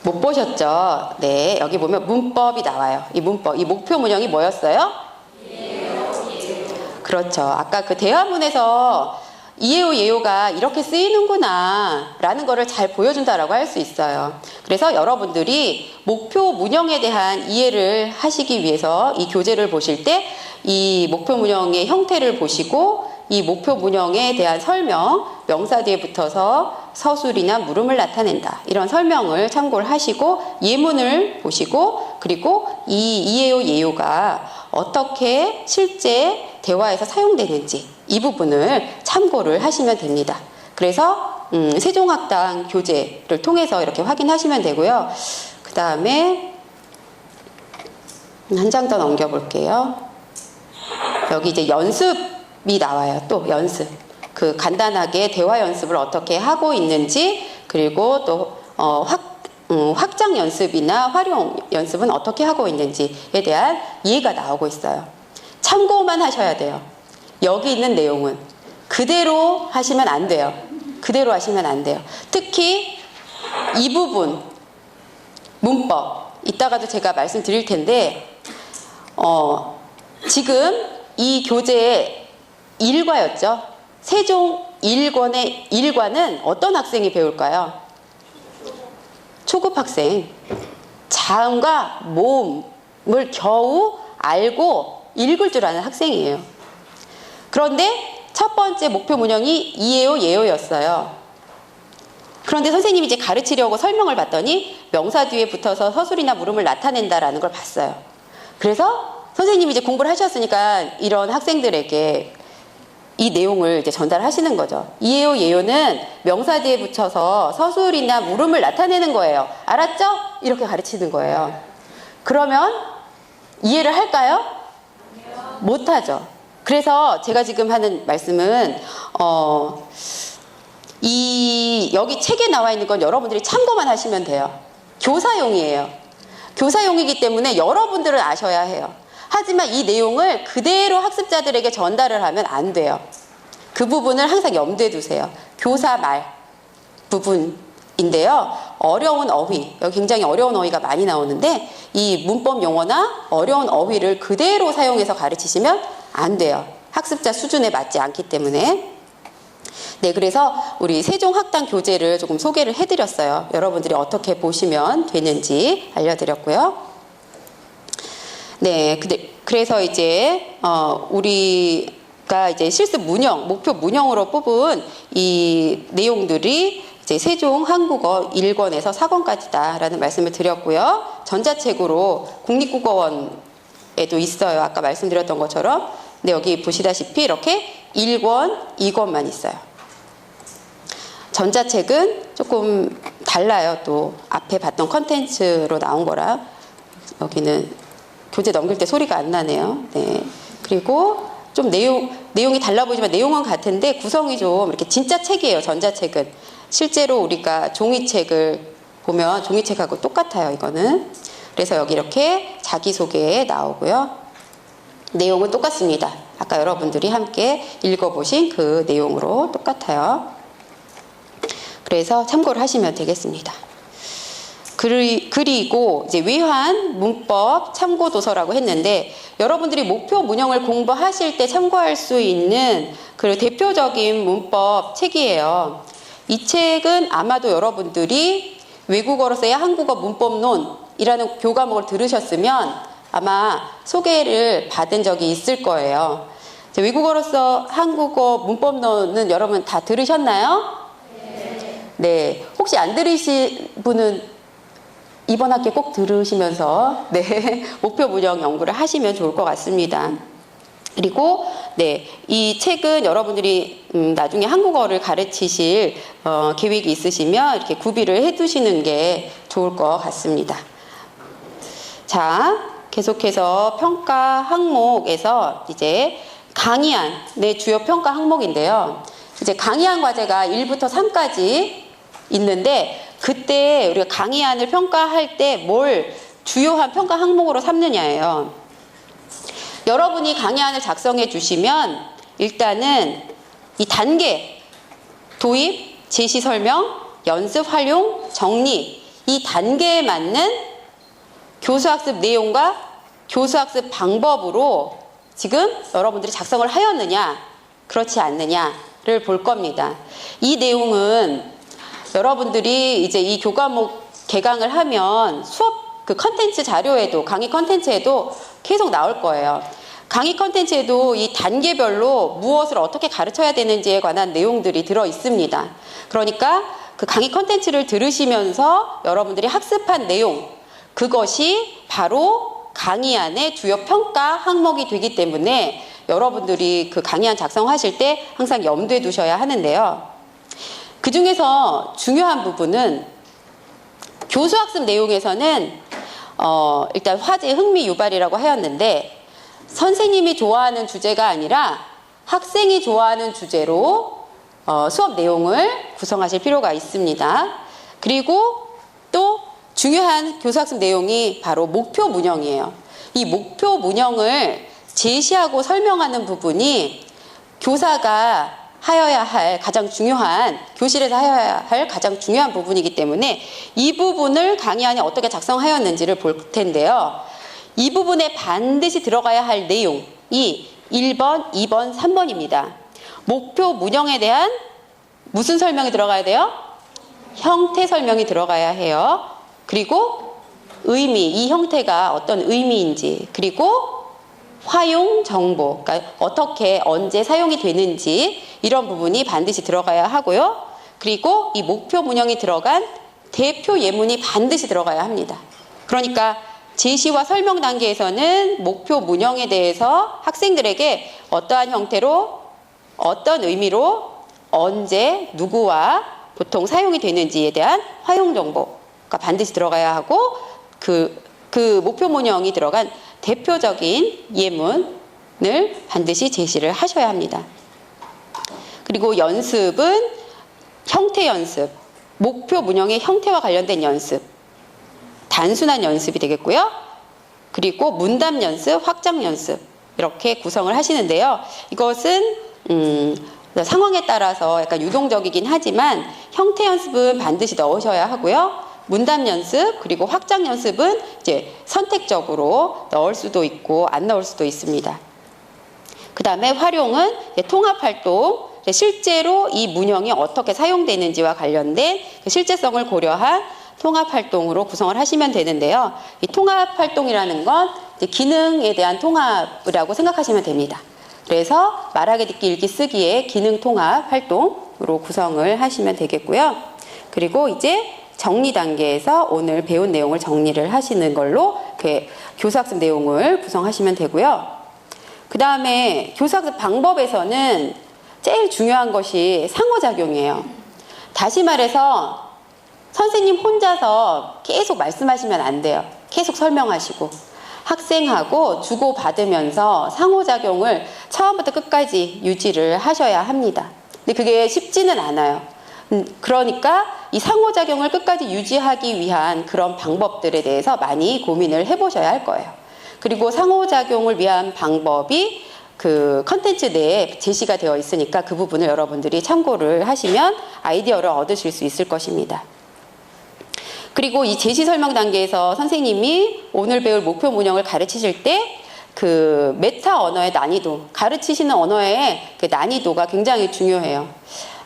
못 보셨죠? 네, 여기 보면 문법이 나와요. 이 목표 문형이 뭐였어요? 그렇죠. 아까 그 대화문에서 이에요 예요가 이렇게 쓰이는구나 라는 거를 잘 보여준다라고 할 수 있어요. 그래서 여러분들이 목표 문형에 대한 이해를 하시기 위해서 이 교재를 보실 때 이 목표 문형의 형태를 보시고 이 목표 문형에 대한 설명, 명사 뒤에 붙어서 서술이나 물음을 나타낸다. 이런 설명을 참고를 하시고 예문을 보시고 그리고 이 이에요 예요가 어떻게 실제 대화에서 사용되는지 이 부분을 참고를 하시면 됩니다. 그래서 세종학당 교재를 통해서 이렇게 확인하시면 되고요. 그 다음에 한 장 더 넘겨볼게요. 여기 이제 연습이 나와요. 또 연습. 그 간단하게 대화 연습을 어떻게 하고 있는지 그리고 또 확장 연습이나 활용 연습은 어떻게 하고 있는지에 대한 이해가 나오고 있어요. 참고만 하셔야 돼요. 여기 있는 내용은 그대로 하시면 안 돼요. 그대로 하시면 안 돼요. 특히 이 부분 문법 이따가도 제가 말씀드릴 텐데 지금 이 교재의 1과였죠. 세종 1권의 1과는 어떤 학생이 배울까요? 초급 학생. 자음과 모음을 겨우 알고 읽을 줄 아는 학생이에요. 그런데 첫 번째 목표 문형이 이에요 예요였어요. 그런데 선생님이 이제 가르치려고 설명을 봤더니 명사 뒤에 붙어서 서술이나 물음을 나타낸다라는 걸 봤어요. 그래서 선생님이 이제 공부를 하셨으니까 이런 학생들에게 이 내용을 이제 전달하시는 거죠. 이에요 예요는 명사 뒤에 붙여서 서술이나 물음을 나타내는 거예요. 알았죠? 이렇게 가르치는 거예요. 그러면 이해를 할까요? 못하죠. 그래서 제가 지금 하는 말씀은 여기 책에 나와 있는 건 여러분들이 참고만 하시면 돼요. 교사용이에요. 교사용이기 때문에 여러분들은 아셔야 해요. 하지만 이 내용을 그대로 학습자들에게 전달을 하면 안 돼요. 그 부분을 항상 염두에 두세요. 교사 말 부분인데요. 어려운 어휘, 여기 굉장히 어려운 어휘가 많이 나오는데 이 문법 용어나 어려운 어휘를 그대로 사용해서 가르치시면 안 돼요. 학습자 수준에 맞지 않기 때문에. 네, 그래서 우리 세종학당 교재를 조금 소개를 해드렸어요. 여러분들이 어떻게 보시면 되는지 알려드렸고요. 네, 그래서 이제 우리 이제 실습 문형, 목표 문형으로 뽑은 이 내용들이 이제 세종 한국어 1권에서 4권까지다라는 말씀을 드렸고요. 전자책으로 국립국어원에도 있어요. 아까 말씀드렸던 것처럼. 근데 여기 보시다시피 이렇게 1권, 2권만 있어요. 전자책은 조금 달라요. 또 앞에 봤던 컨텐츠로 나온 거라 여기는 교재 넘길 때 소리가 안 나네요. 네. 그리고 좀 내용이 달라 보이지만 내용은 같은데 구성이 좀 이렇게 진짜 책이에요. 전자책은. 실제로 우리가 종이책을 보면 종이책하고 똑같아요. 이거는. 그래서 여기 이렇게 자기소개에 나오고요. 내용은 똑같습니다. 아까 여러분들이 함께 읽어보신 그 내용으로 똑같아요. 그래서 참고를 하시면 되겠습니다. 그리고 이제 외환 문법 참고 도서라고 했는데 여러분들이 목표 문형을 공부하실 때 참고할 수 있는 그 대표적인 문법 책이에요. 이 책은 아마도 여러분들이 외국어로서의 한국어 문법론이라는 교과목을 들으셨으면 아마 소개를 받은 적이 있을 거예요. 외국어로서 한국어 문법론은 여러분 다 들으셨나요? 네. 혹시 안 들으신 분은 이번 학기 꼭 들으시면서 네, 목표 문형 연구를 하시면 좋을 것 같습니다. 그리고 네, 이 책은 여러분들이 나중에 한국어를 가르치실 계획이 있으시면 이렇게 구비를 해두시는 게 좋을 것 같습니다. 자, 계속해서 평가 항목에서 이제 강의안의 주요 평가 항목인데요. 이제 강의안 과제가 1부터 3까지 있는데 그때 우리가 강의안을 평가할 때 뭘 주요한 평가 항목으로 삼느냐예요. 여러분이 강의안을 작성해 주시면 일단은 이 단계, 도입, 제시 설명, 연습 활용, 정리 이 단계에 맞는 교수학습 내용과 교수학습 방법으로 지금 여러분들이 작성을 하였느냐 그렇지 않느냐를 볼 겁니다. 이 내용은 여러분들이 이제 이 교과목 개강을 하면 수업 그 컨텐츠 자료에도 강의 컨텐츠에도 계속 나올 거예요. 강의 컨텐츠에도 이 단계별로 무엇을 어떻게 가르쳐야 되는지에 관한 내용들이 들어 있습니다. 그러니까 그 강의 컨텐츠를 들으시면서 여러분들이 학습한 내용 그것이 바로 강의안의 주요 평가 항목이 되기 때문에 여러분들이 그 강의안 작성하실 때 항상 염두에 두셔야 하는데요. 그 중에서 중요한 부분은 교수학습 내용에서는 일단 화제 흥미 유발이라고 하였는데 선생님이 좋아하는 주제가 아니라 학생이 좋아하는 주제로 수업 내용을 구성하실 필요가 있습니다. 그리고 또 중요한 교수학습 내용이 바로 목표 문형이에요. 이 목표 문형을 제시하고 설명하는 부분이 교사가 하여야 할 가장 중요한 교실에서 하여야 할 가장 중요한 부분이기 때문에 이 부분을 강의안에 어떻게 작성하였는지를 볼 텐데요. 이 부분에 반드시 들어가야 할 내용이 1번, 2번, 3번입니다. 목표 문형에 대한 무슨 설명이 들어가야 돼요? 형태 설명이 들어가야 해요. 그리고 의미, 이 형태가 어떤 의미인지 그리고 활용 정보, 그러니까 어떻게 언제 사용이 되는지 이런 부분이 반드시 들어가야 하고요. 그리고 이 목표 문형이 들어간 대표 예문이 반드시 들어가야 합니다. 그러니까 제시와 설명 단계에서는 목표 문형에 대해서 학생들에게 어떠한 형태로 어떤 의미로 언제 누구와 보통 사용이 되는지에 대한 활용 정보가 반드시 들어가야 하고 그 목표 문형이 들어간 대표적인 예문을 반드시 제시를 하셔야 합니다. 그리고 연습은 형태 연습, 목표 문형의 형태와 관련된 연습, 단순한 연습이 되겠고요. 그리고 문답 연습, 확장 연습 이렇게 구성을 하시는데요. 이것은 상황에 따라서 약간 유동적이긴 하지만 형태 연습은 반드시 넣으셔야 하고요. 문답 연습 그리고 확장 연습은 이제 선택적으로 넣을 수도 있고 안 넣을 수도 있습니다. 그 다음에 활용은 통합 활동, 실제로 이 문형이 어떻게 사용되는지와 관련된 실제성을 고려한 통합 활동으로 구성을 하시면 되는데요. 이 통합 활동이라는 건 기능에 대한 통합이라고 생각하시면 됩니다. 그래서 말하기, 듣기, 읽기, 쓰기의 기능 통합 활동으로 구성을 하시면 되겠고요. 그리고 이제 정리 단계에서 오늘 배운 내용을 정리를 하시는 걸로 교사학습 내용을 구성하시면 되고요. 그 다음에 교사학습 방법에서는 제일 중요한 것이 상호작용이에요. 다시 말해서 선생님 혼자서 계속 말씀하시면 안 돼요. 계속 설명하시고 학생하고 주고받으면서 상호작용을 처음부터 끝까지 유지를 하셔야 합니다. 근데 그게 쉽지는 않아요. 그러니까 이 상호작용을 끝까지 유지하기 위한 그런 방법들에 대해서 많이 고민을 해보셔야 할 거예요. 그리고 상호작용을 위한 방법이 그 컨텐츠 내에 제시가 되어 있으니까 그 부분을 여러분들이 참고를 하시면 아이디어를 얻으실 수 있을 것입니다. 그리고 이 제시 설명 단계에서 선생님이 오늘 배울 목표 문형을 가르치실 때 그 메타 언어의 난이도, 가르치시는 언어의 그 난이도가 굉장히 중요해요.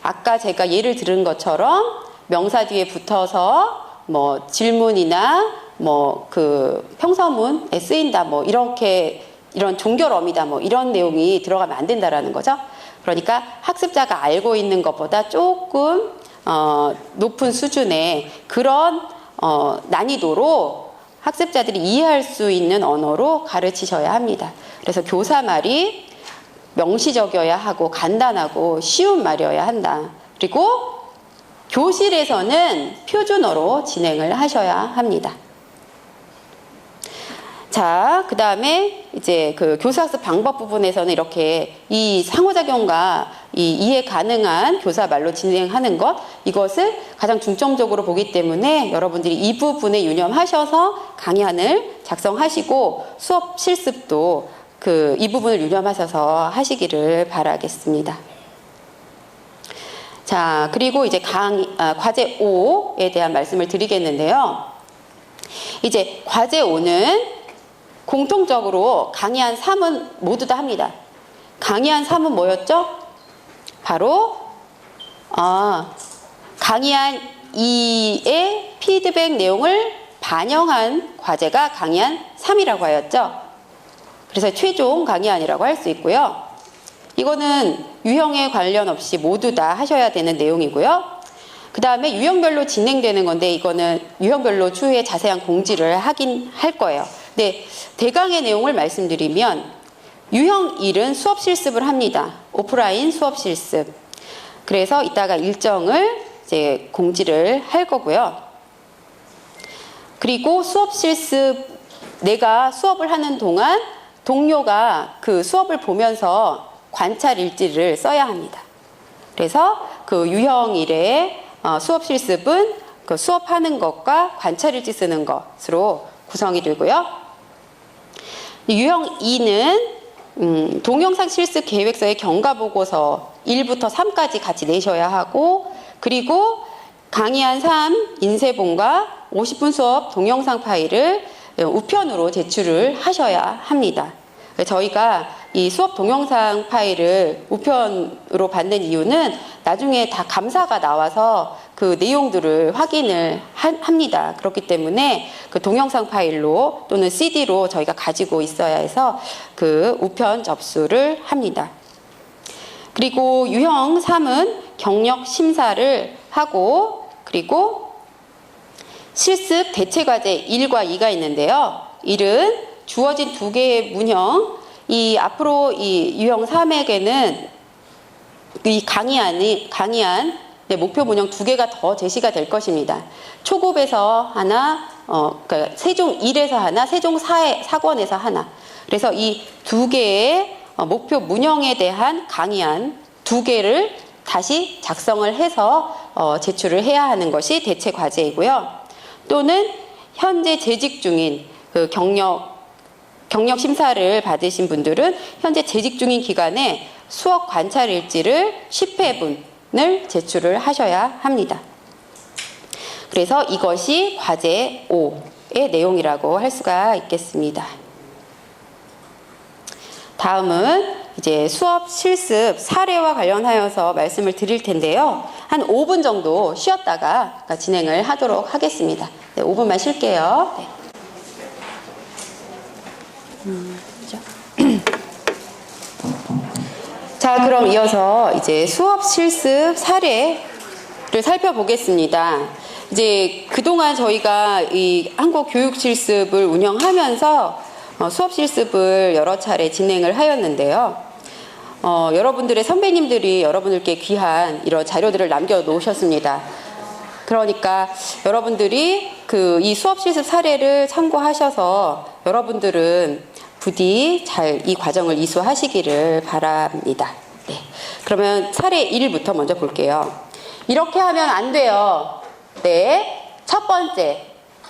아까 제가 예를 들은 것처럼 명사 뒤에 붙어서 뭐 질문이나 뭐 그 평서문에 쓰인다 뭐 이렇게 이런 종결어미다 뭐 이런 내용이 들어가면 안 된다라는 거죠. 그러니까 학습자가 알고 있는 것보다 조금 높은 수준의 그런 난이도로 학습자들이 이해할 수 있는 언어로 가르치셔야 합니다. 그래서 교사 말이 명시적이어야 하고 간단하고 쉬운 말이어야 한다. 그리고 교실에서는 표준어로 진행을 하셔야 합니다. 자, 그 다음에 이제 그 교사학습 방법 부분에서는 이렇게 이 상호작용과 이 이해 가능한 교사 말로 진행하는 것, 이것을 가장 중점적으로 보기 때문에 여러분들이 이 부분에 유념하셔서 강의안을 작성하시고 수업 실습도 이 부분을 유념하셔서 하시기를 바라겠습니다. 자, 그리고 이제 과제 5에 대한 말씀을 드리겠는데요. 이제 과제 5는 공통적으로 강의안 3은 모두 다 합니다. 강의안 3은 뭐였죠? 바로 강의안 2의 피드백 내용을 반영한 과제가 강의안 3이라고 하였죠. 그래서 최종 강의안이라고 할 수 있고요. 이거는 유형에 관련 없이 모두 다 하셔야 되는 내용이고요. 그 다음에 유형별로 진행되는 건데 이거는 유형별로 추후에 자세한 공지를 하긴 할 거예요. 네, 대강의 내용을 말씀드리면 유형 1은 수업 실습을 합니다. 오프라인 수업 실습. 그래서 이따가 일정을 이제 공지를 할 거고요. 그리고 수업 실습, 내가 수업을 하는 동안 동료가 그 수업을 보면서 관찰 일지를 써야 합니다. 그래서 그 유형 1의 수업 실습은 그 수업하는 것과 관찰 일지 쓰는 것으로 구성이 되고요. 유형 2는 동영상 실습 계획서의 경과보고서 1부터 3까지 같이 내셔야 하고, 그리고 강의안 3 인쇄본과 50분 수업 동영상 파일을 우편으로 제출을 하셔야 합니다. 저희가 이 수업 동영상 파일을 우편으로 받는 이유는 나중에 다 감사가 나와서 그 내용들을 확인을 합니다. 그렇기 때문에 그 동영상 파일로 또는 CD로 저희가 가지고 있어야 해서 그 우편 접수를 합니다. 그리고 유형 3은 경력 심사를 하고, 그리고 실습 대체과제 1과 2가 있는데요. 1은 주어진 2개의 문형, 앞으로 이 유형 3에게는 이 강의안 목표 문형 2개가 더 제시가 될 것입니다. 초급에서 하나, 그러니까 세종 1에서 하나, 세종 4권에서 하나. 그래서 이 2개의 목표 문형에 대한 강의안 2개를 다시 작성을 해서 제출을 해야 하는 것이 대체 과제이고요. 또는 현재 재직 중인 그 경력 심사를 받으신 분들은 현재 재직 중인 기간에 수업 관찰 일지를 10회분을 제출을 하셔야 합니다. 그래서 이것이 과제 5의 내용이라고 할 수가 있겠습니다. 다음은 이제 수업 실습 사례와 관련하여서 말씀을 드릴 텐데요. 한 5분 정도 쉬었다가 진행을 하도록 하겠습니다. 네, 5분만 쉴게요. 네. 그죠? 자, 그럼 이어서 이제 수업 실습 사례를 살펴보겠습니다. 이제 그동안 저희가 이 한국 교육 실습을 운영하면서 수업 실습을 여러 차례 진행을 하였는데요. 여러분들의 선배님들이 여러분들께 귀한 이런 자료들을 남겨놓으셨습니다. 그러니까 여러분들이 이 수업 실습 사례를 참고하셔서 여러분들은 부디 잘 이 과정을 이수하시기를 바랍니다. 네. 그러면 사례 1부터 먼저 볼게요. 이렇게 하면 안 돼요. 네. 첫 번째.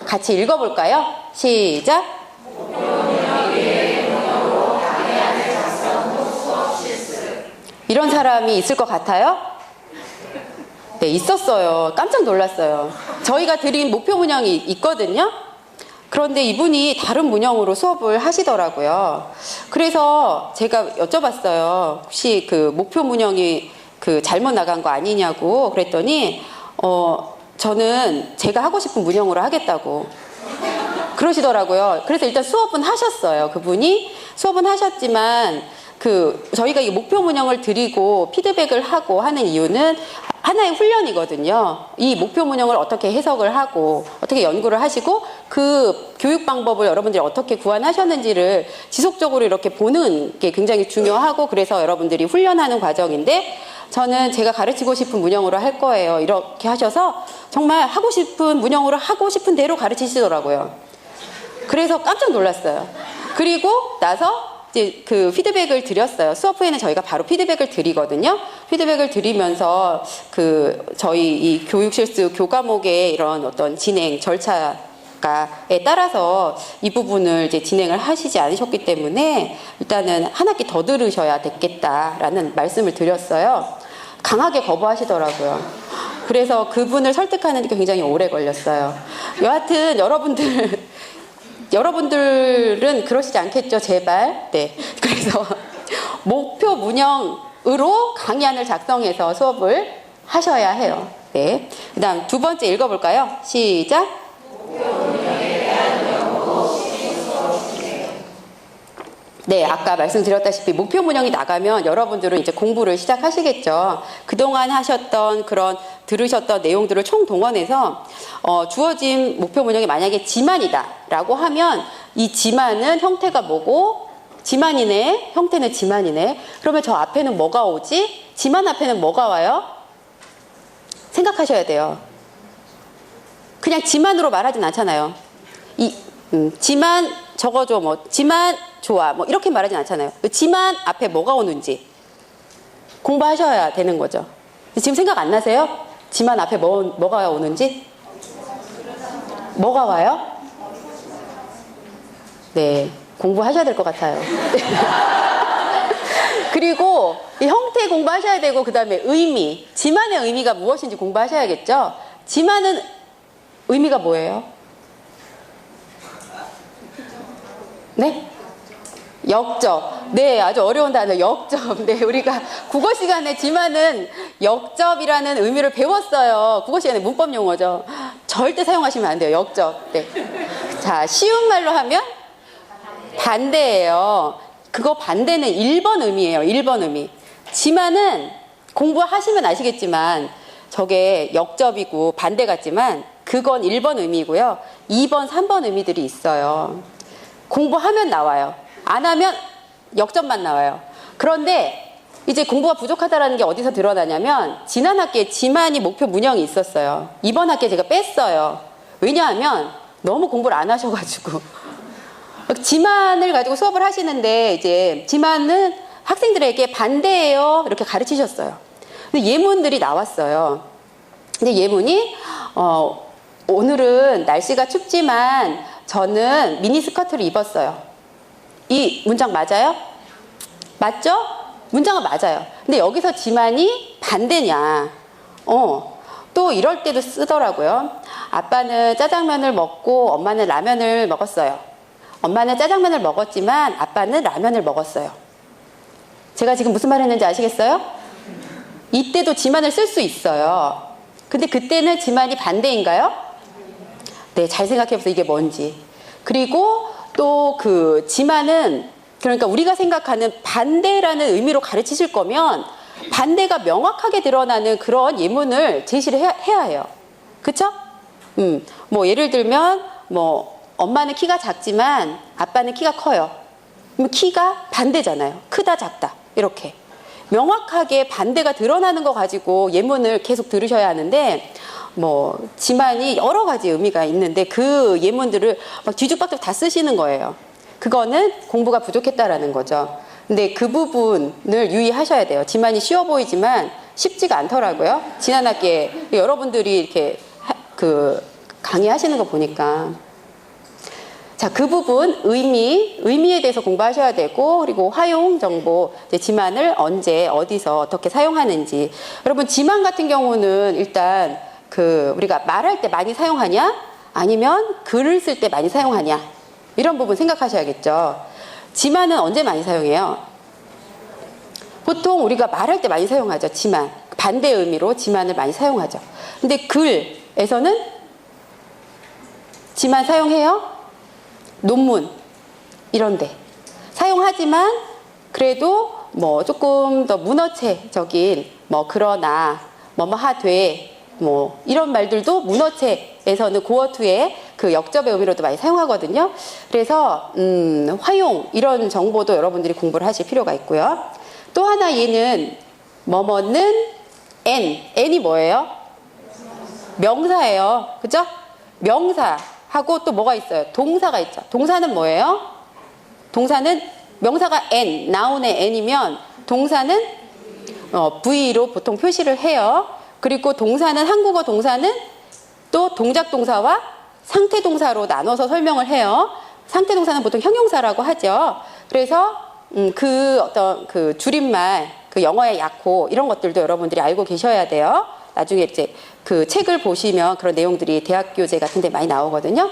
같이 읽어볼까요? 시작. 이런 사람이 있을 것 같아요? 네, 있었어요. 깜짝 놀랐어요. 저희가 드린 목표 문형이 있거든요. 그런데 이분이 다른 문형으로 수업을 하시더라고요. 그래서 제가 여쭤봤어요. 혹시 그 목표 문형이 잘못 나간 거 아니냐고 그랬더니 저는 제가 하고 싶은 문형으로 하겠다고 그러시더라고요. 그래서 일단 수업은 하셨어요. 그분이 수업은 하셨지만 저희가 이 목표 문형을 드리고 피드백을 하고 하는 이유는 하나의 훈련이거든요. 이 목표 문형을 어떻게 해석을 하고 어떻게 연구를 하시고 그 교육 방법을 여러분들이 어떻게 구안하셨는지를 지속적으로 이렇게 보는 게 굉장히 중요하고 그래서 여러분들이 훈련하는 과정인데 저는 제가 가르치고 싶은 문형으로 할 거예요. 이렇게 하셔서 정말 하고 싶은 문형으로 하고 싶은 대로 가르치시더라고요. 그래서 깜짝 놀랐어요. 그리고 나서 이제 피드백을 드렸어요. 수업 후에는 저희가 바로 피드백을 드리거든요. 피드백을 드리면서 저희 이 교육 실습 교과목의 이런 어떤 진행 절차에 따라서 이 부분을 이제 진행을 하시지 않으셨기 때문에 일단은 한 학기 더 들으셔야 되겠다라는 말씀을 드렸어요. 강하게 거부하시더라고요. 그래서 그분을 설득하는 게 굉장히 오래 걸렸어요. 여하튼 여러분들은 그러시지 않겠죠, 제발. 네. 그래서 목표 문형으로 강의안을 작성해서 수업을 하셔야 해요. 네. 그다음 두 번째 읽어볼까요? 시작. 네, 아까 말씀드렸다시피 목표 문형이 나가면 여러분들은 이제 공부를 시작하시겠죠. 그동안 하셨던 들으셨던 내용들을 총동원해서 주어진 목표 문형이 만약에 지만이다 라고 하면 이 지만은 형태가 뭐고 지만이네, 형태는 지만이네. 그러면 저 앞에는 뭐가 오지? 지만 앞에는 뭐가 와요? 생각하셔야 돼요. 그냥 지만으로 말하진 않잖아요. 지만 적어줘, 지만 좋아, 이렇게 말하진 않잖아요. 지만 앞에 뭐가 오는지 공부하셔야 되는 거죠. 지금 생각 안 나세요? 지만 앞에 뭐가 오는지? 뭐가 와요? 네, 공부하셔야 될 것 같아요. 그리고 이 형태 공부하셔야 되고 그 다음에 의미, 지만의 의미가 무엇인지 공부하셔야겠죠. 지만은 의미가 뭐예요? 네? 역접. 네, 아주 어려운 단어, 역접. 네, 우리가 국어 시간에 지만은 역접이라는 의미를 배웠어요. 국어 시간에 문법 용어죠. 절대 사용하시면 안 돼요, 역접. 네. 자, 쉬운 말로 하면 반대예요. 그거 반대는 1번 의미예요, 1번 의미. 지만은 공부하시면 아시겠지만 저게 역접이고 반대 같지만 그건 1번 의미고요. 2번, 3번 의미들이 있어요. 공부하면 나와요. 안 하면 역접만 나와요. 그런데 이제 공부가 부족하다는 게 어디서 드러나냐면 지난 학기에 지만이 목표 문형이 있었어요. 이번 학기에 제가 뺐어요. 왜냐하면 너무 공부를 안 하셔가지고 지만을 가지고 수업을 하시는데 이제 지만은 학생들에게 반대예요 이렇게 가르치셨어요. 근데 예문들이 나왔어요. 근데 예문이 오늘은 날씨가 춥지만 저는 미니스커트를 입었어요. 이 문장 맞아요? 맞죠? 문장은 맞아요. 근데 여기서 지만이 반대냐? 또 이럴 때도 쓰더라고요. 아빠는 짜장면을 먹고 엄마는 라면을 먹었어요. 엄마는 짜장면을 먹었지만 아빠는 라면을 먹었어요. 제가 지금 무슨 말 했는지 아시겠어요? 이때도 지만을 쓸 수 있어요. 근데 그때는 지만이 반대인가요? 네, 잘 생각해보세요. 이게 뭔지. 그리고 또 지만은 그러니까 우리가 생각하는 반대라는 의미로 가르치실 거면 반대가 명확하게 드러나는 그런 예문을 제시를 해야 해요. 그쵸? 뭐 예를 들면 뭐 엄마는 키가 작지만 아빠는 키가 커요. 그럼 키가 반대잖아요. 크다 작다 이렇게 명확하게 반대가 드러나는 거 가지고 예문을 계속 들으셔야 하는데 뭐 지만이 여러 가지 의미가 있는데 그 예문들을 막 뒤죽박죽 다 쓰시는 거예요. 그거는 공부가 부족했다라는 거죠. 근데 그 부분을 유의하셔야 돼요. 지만이 쉬워 보이지만 쉽지가 않더라고요. 지난 학기에 여러분들이 이렇게 강의하시는 거 보니까. 자, 그 부분 의미에 대해서 공부하셔야 되고, 그리고 활용 정보, 이제 지만을 언제, 어디서, 어떻게 사용하는지. 여러분, 지만 같은 경우는 일단 우리가 말할 때 많이 사용하냐? 아니면 글을 쓸 때 많이 사용하냐? 이런 부분 생각하셔야겠죠. 지만은 언제 많이 사용해요? 보통 우리가 말할 때 많이 사용하죠. 지만. 반대 의미로 지만을 많이 사용하죠. 근데 글에서는 지만 사용해요? 논문 이런데 사용하지만 그래도 뭐 조금 더 문어체적인 뭐 그러나 뭐뭐 하되 뭐 이런 말들도 문어체에서는 고어투의 그 역접의 의미로도 많이 사용하거든요. 그래서 활용 이런 정보도 여러분들이 공부를 하실 필요가 있고요. 또 하나 얘는 뭐뭐는 n이 뭐예요? 명사예요. 그죠? 명사 하고 또 뭐가 있어요? 동사가 있죠. 동사는 뭐예요? 동사는 명사가 noun의 n이면 동사는 V로 보통 표시를 해요. 그리고 동사는 한국어 동사는 또 동작 동사와 상태 동사로 나눠서 설명을 해요. 상태 동사는 보통 형용사라고 하죠. 그래서 그 줄임말, 그 영어의 약호 이런 것들도 여러분들이 알고 계셔야 돼요. 나중에 이제 그 책을 보시면 그런 내용들이 대학교재 같은 데 많이 나오거든요.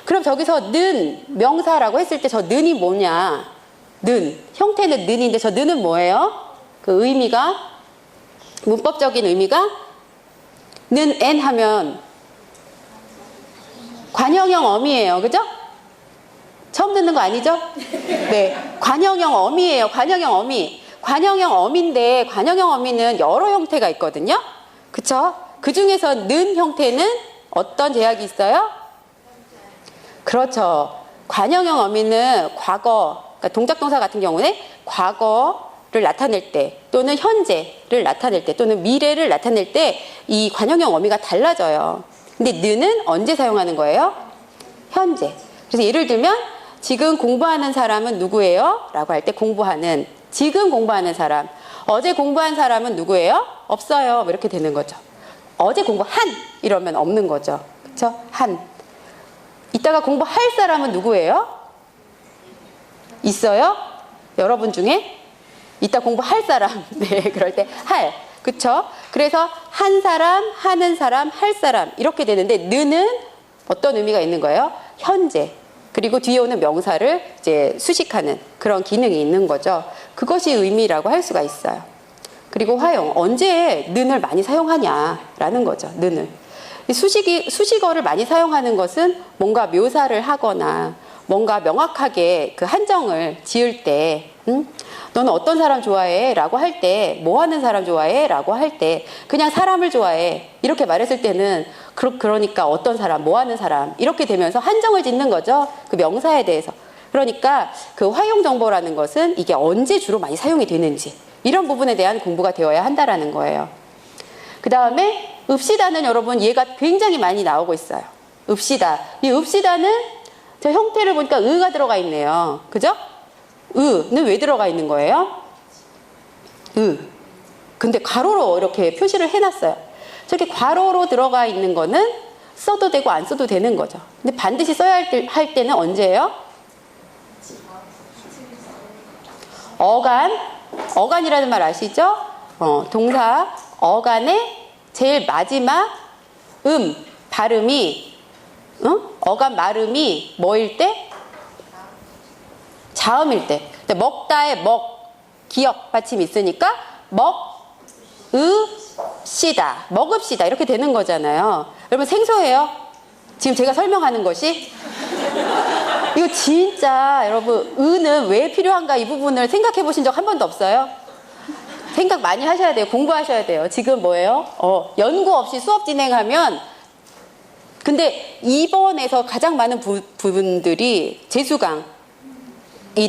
그럼 저기서 는 명사라고 했을 때 저 는이 뭐냐? 는 형태는 는인데 저 는은 뭐예요? 그 의미가 문법적인 의미가 는 n 하면 관형형 어미예요. 그죠? 처음 듣는 거 아니죠? 네, 관형형 어미예요. 관형형 어미. 관형형 어미인데 관형형 어미는 여러 형태가 있거든요. 그쵸? 그 중에서 는 형태는 어떤 제약이 있어요? 그렇죠. 관형형 어미는 과거, 그러니까 동작동사 같은 경우는 과거를 나타낼 때 또는 현재를 나타낼 때 또는 미래를 나타낼 때 이 관형형 어미가 달라져요. 근데 는은 언제 사용하는 거예요? 현재. 그래서 예를 들면 지금 공부하는 사람은 누구예요? 라고 할 때 공부하는, 지금 공부하는 사람. 어제 공부한 사람은 누구예요? 없어요. 뭐 이렇게 되는 거죠. 어제 공부한 이러면 없는 거죠. 그렇죠? 한. 이따가 공부할 사람은 누구예요? 있어요? 여러분 중에? 이따 공부할 사람. 네, 그럴 때 할. 그렇죠? 그래서 한 사람, 하는 사람, 할 사람 이렇게 되는데 는은 어떤 의미가 있는 거예요? 현재. 그리고 뒤에 오는 명사를 이제 수식하는 그런 기능이 있는 거죠. 그것이 의미라고 할 수가 있어요. 그리고 활용. 언제 는을 많이 사용하냐라는 거죠. 는을. 수식어를 많이 사용하는 것은 뭔가 묘사를 하거나 뭔가 명확하게 그 한정을 지을 때, 너는 어떤 사람 좋아해? 라고 할 때, 뭐 하는 사람 좋아해? 라고 할 때, 그냥 사람을 좋아해. 이렇게 말했을 때는, 그러니까 어떤 사람, 뭐 하는 사람, 이렇게 되면서 한정을 짓는 거죠. 그 명사에 대해서. 그러니까 그 활용 정보라는 것은 이게 언제 주로 많이 사용이 되는지, 이런 부분에 대한 공부가 되어야 한다라는 거예요. 그 다음에 읍시다는 여러분 얘가 굉장히 많이 나오고 있어요. 읍시다. 이 읍시다는 저 형태를 보니까 의가 들어가 있네요. 그죠? 의는 왜 들어가 있는 거예요? 근데 괄호로 이렇게 표시를 해놨어요. 저렇게 괄호로 들어가 있는 거는 써도 되고 안 써도 되는 거죠. 근데 반드시 써야 할 때는 언제예요? 어간이라는 말 아시죠? 동사 어간의 제일 마지막 발음이 어간 발음이 뭐일 때? 자음일 때. 먹다의 먹, 기역 받침이 있으니까 먹읍시다. 먹읍시다. 이렇게 되는 거잖아요. 여러분 생소해요? 지금 제가 설명하는 것이? 이거 진짜 여러분 의는 왜 필요한가 이 부분을 생각해 보신 적 한 번도 없어요? 생각 많이 하셔야 돼요. 공부하셔야 돼요. 지금 뭐예요? 연구 없이 수업 진행하면 근데 2번에서 가장 많은 부분들이 재수강이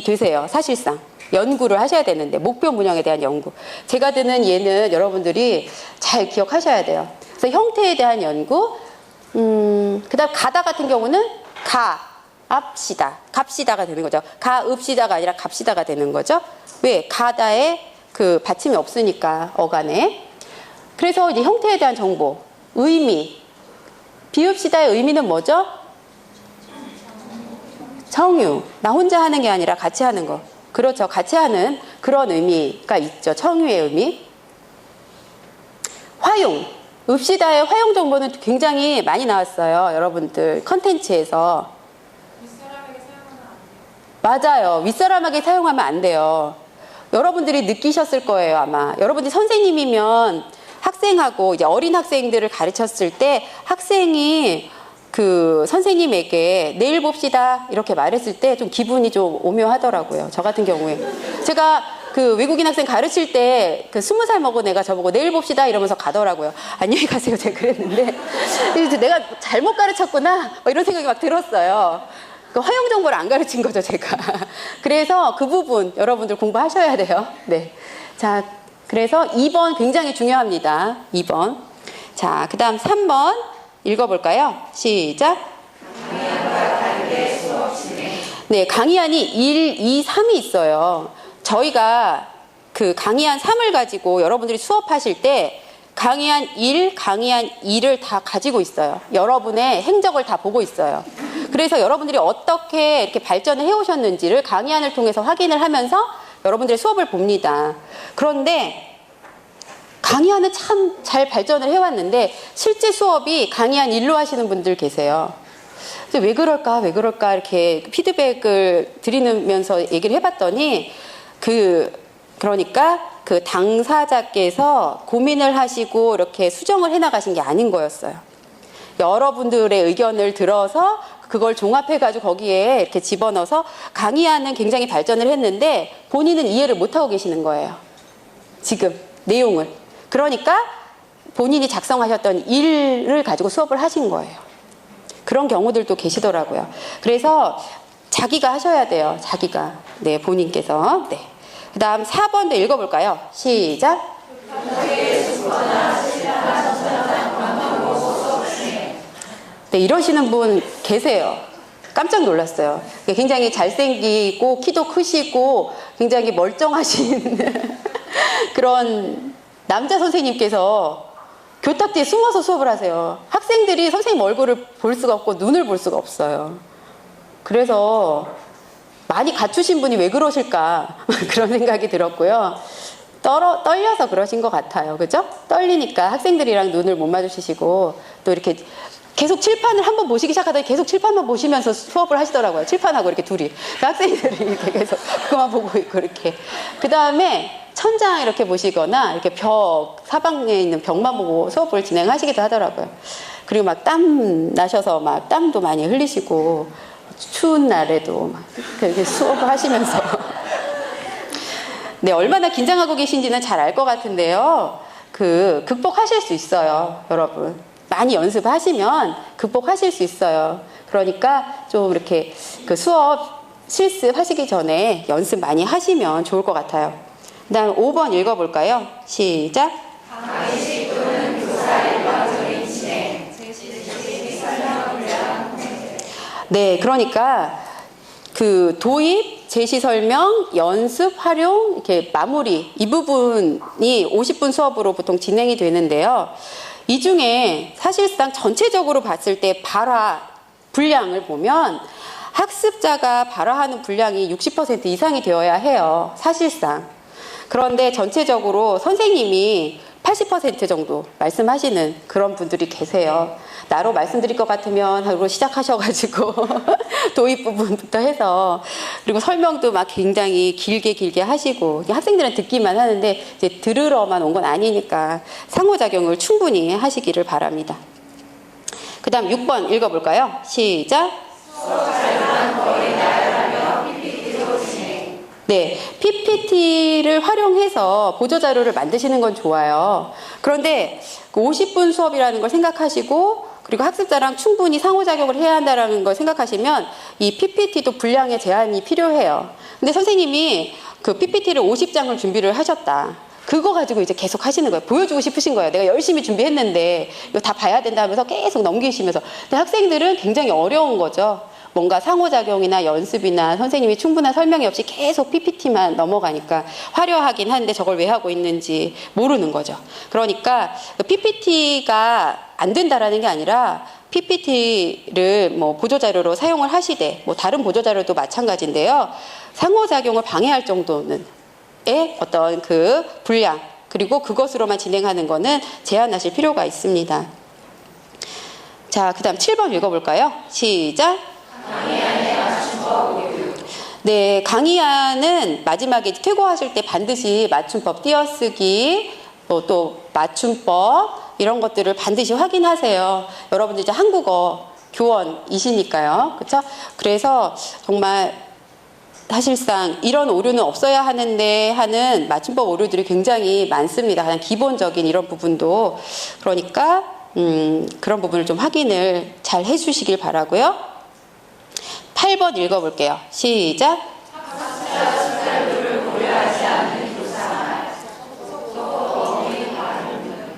되세요. 사실상. 연구를 하셔야 되는데 목표 문형에 대한 연구. 제가 드는 예는 여러분들이 잘 기억하셔야 돼요. 그래서 형태에 대한 연구. 그다음 가다 같은 경우는 갑시다가 되는 거죠. 가읍시다가 아니라 갑시다가 되는 거죠. 왜? 가다에 그 받침이 없으니까 어간에. 그래서 이제 형태에 대한 정보, 의미. 비읍시다의 의미는 뭐죠? 청유. 나 혼자 하는 게 아니라 같이 하는 거. 그렇죠. 같이 하는 그런 의미가 있죠. 청유의 의미. 화용. 읍시다의 화용 정보는 굉장히 많이 나왔어요. 여러분들 컨텐츠에서. 윗사람에게 사용하면 안 돼요. 맞아요. 윗사람에게 사용하면 안 돼요. 여러분들이 느끼셨을 거예요. 아마. 여러분들이 선생님이면 학생하고 이제 어린 학생들을 가르쳤을 때 학생이 그 선생님에게 내일 봅시다 이렇게 말했을 때 좀 기분이 좀 오묘하더라고요. 저 같은 경우에. 제가 그 외국인 학생 가르칠 때 그 20살 먹은 애가 저보고 내일 봅시다 이러면서 가더라고요. 안녕히 가세요. 제가 그랬는데 내가 잘못 가르쳤구나 이런 생각이 막 들었어요. 그 허용 정보를 안 가르친 거죠, 제가. 그래서 그 부분 여러분들 공부하셔야 돼요. 네. 자, 그래서 2번 굉장히 중요합니다. 2번. 자, 그 다음 3번 읽어볼까요? 시작. 네, 강의안이 1, 2, 3이 있어요. 저희가 그 강의안 3을 가지고 여러분들이 수업하실 때 강의안 1, 강의안 2를 다 가지고 있어요. 여러분의 행적을 다 보고 있어요. 그래서 여러분들이 어떻게 이렇게 발전을 해오셨는지를 강의안을 통해서 확인을 하면서 여러분들의 수업을 봅니다. 그런데 강의안은 참 잘 발전을 해왔는데 실제 수업이 강의안 1로 하시는 분들 계세요. 왜 그럴까 이렇게 피드백을 드리면서 얘기를 해봤더니 그러니까 그 당사자께서 고민을 하시고 이렇게 수정을 해나가신 게 아닌 거였어요. 여러분들의 의견을 들어서 그걸 종합해가지고 거기에 이렇게 집어넣어서 강의안은 굉장히 발전을 했는데 본인은 이해를 못하고 계시는 거예요. 지금 내용을. 그러니까 본인이 작성하셨던 일을 가지고 수업을 하신 거예요. 그런 경우들도 계시더라고요. 그래서 자기가 하셔야 돼요. 자기가. 네, 본인께서. 네. 그 다음 4번도 읽어볼까요? 시작. 네, 이러시는 분 계세요. 깜짝 놀랐어요. 굉장히 잘생기고 키도 크시고 굉장히 멀쩡하신 그런 남자 선생님께서 교탁 뒤에 숨어서 수업을 하세요. 학생들이 선생님 얼굴을 볼 수가 없고 눈을 볼 수가 없어요. 그래서 많이 갖추신 분이 왜 그러실까 그런 생각이 들었고요. 떨려서 그러신 것 같아요. 그죠? 떨리니까 학생들이랑 눈을 못 마주치시고 또 이렇게 계속 칠판을 한번 보시기 시작하더니 계속 칠판만 보시면서 수업을 하시더라고요. 칠판하고 이렇게 둘이. 학생들이 이렇게 계속 그만 보고 있고 이렇게. 그 다음에 천장 이렇게 보시거나 이렇게 사방에 있는 벽만 보고 수업을 진행하시기도 하더라고요. 그리고 막 땀 나셔서 막 땀도 많이 흘리시고 추운 날에도 막 이렇게 수업을 하시면서 네, 얼마나 긴장하고 계신지는 잘 알 것 같은데요. 극복하실 수 있어요, 여러분. 많이 연습하시면 극복하실 수 있어요. 그러니까 좀 이렇게 그 수업 실습하시기 전에 연습 많이 하시면 좋을 것 같아요. 그 다음 5번 읽어볼까요? 시작. 네, 그러니까 그 도입, 제시 설명, 연습, 활용, 이렇게 마무리 이 부분이 50분 수업으로 보통 진행이 되는데요. 이 중에 사실상 전체적으로 봤을 때 발화 분량을 보면 학습자가 발화하는 분량이 60% 이상이 되어야 해요. 사실상. 그런데 전체적으로 선생님이 80% 정도 말씀하시는 그런 분들이 계세요. 나로 말씀드릴 것 같으면 하고 시작하셔가지고 도입 부분부터 해서 그리고 설명도 막 굉장히 길게 하시고 학생들은 듣기만 하는데 이제 들으러만 온 건 아니니까 상호작용을 충분히 하시기를 바랍니다. 그 다음 6번 읽어볼까요? 시작. 수업 잘 듣는 네, PPT를 활용해서 보조자료를 만드시는 건 좋아요. 그런데 그 50분 수업이라는 걸 생각하시고 그리고 학습자랑 충분히 상호작용을 해야 한다는 걸 생각하시면 이 PPT도 분량의 제한이 필요해요. 근데 선생님이 그 PPT를 50장을 준비를 하셨다. 그거 가지고 이제 계속 하시는 거예요. 보여주고 싶으신 거예요. 내가 열심히 준비했는데 이거 다 봐야 된다 하면서 계속 넘기시면서. 근데 학생들은 굉장히 어려운 거죠. 뭔가 상호작용이나 연습이나 선생님이 충분한 설명이 없이 계속 PPT만 넘어가니까 화려하긴 한데 저걸 왜 하고 있는지 모르는 거죠. 그러니까 PPT가 안 된다라는 게 아니라 PPT를 뭐 보조자료로 사용을 하시되 뭐 다른 보조자료도 마찬가지인데요. 상호작용을 방해할 정도는 어떤 그 분량 그리고 그것으로만 진행하는 거는 제한하실 필요가 있습니다. 자, 그 다음 7번 읽어볼까요? 시작. 네, 강의안은 마지막에 퇴고하실 때 반드시 맞춤법 띄어쓰기, 또 맞춤법 이런 것들을 반드시 확인하세요. 여러분들 이제 한국어 교원이시니까요. 그렇죠? 그래서 정말 사실상 이런 오류는 없어야 하는데 하는 맞춤법 오류들이 굉장히 많습니다. 가장 기본적인 이런 부분도. 그러니까 그런 부분을 좀 확인을 잘 해주시길 바라고요. 8번 읽어볼게요. 시작.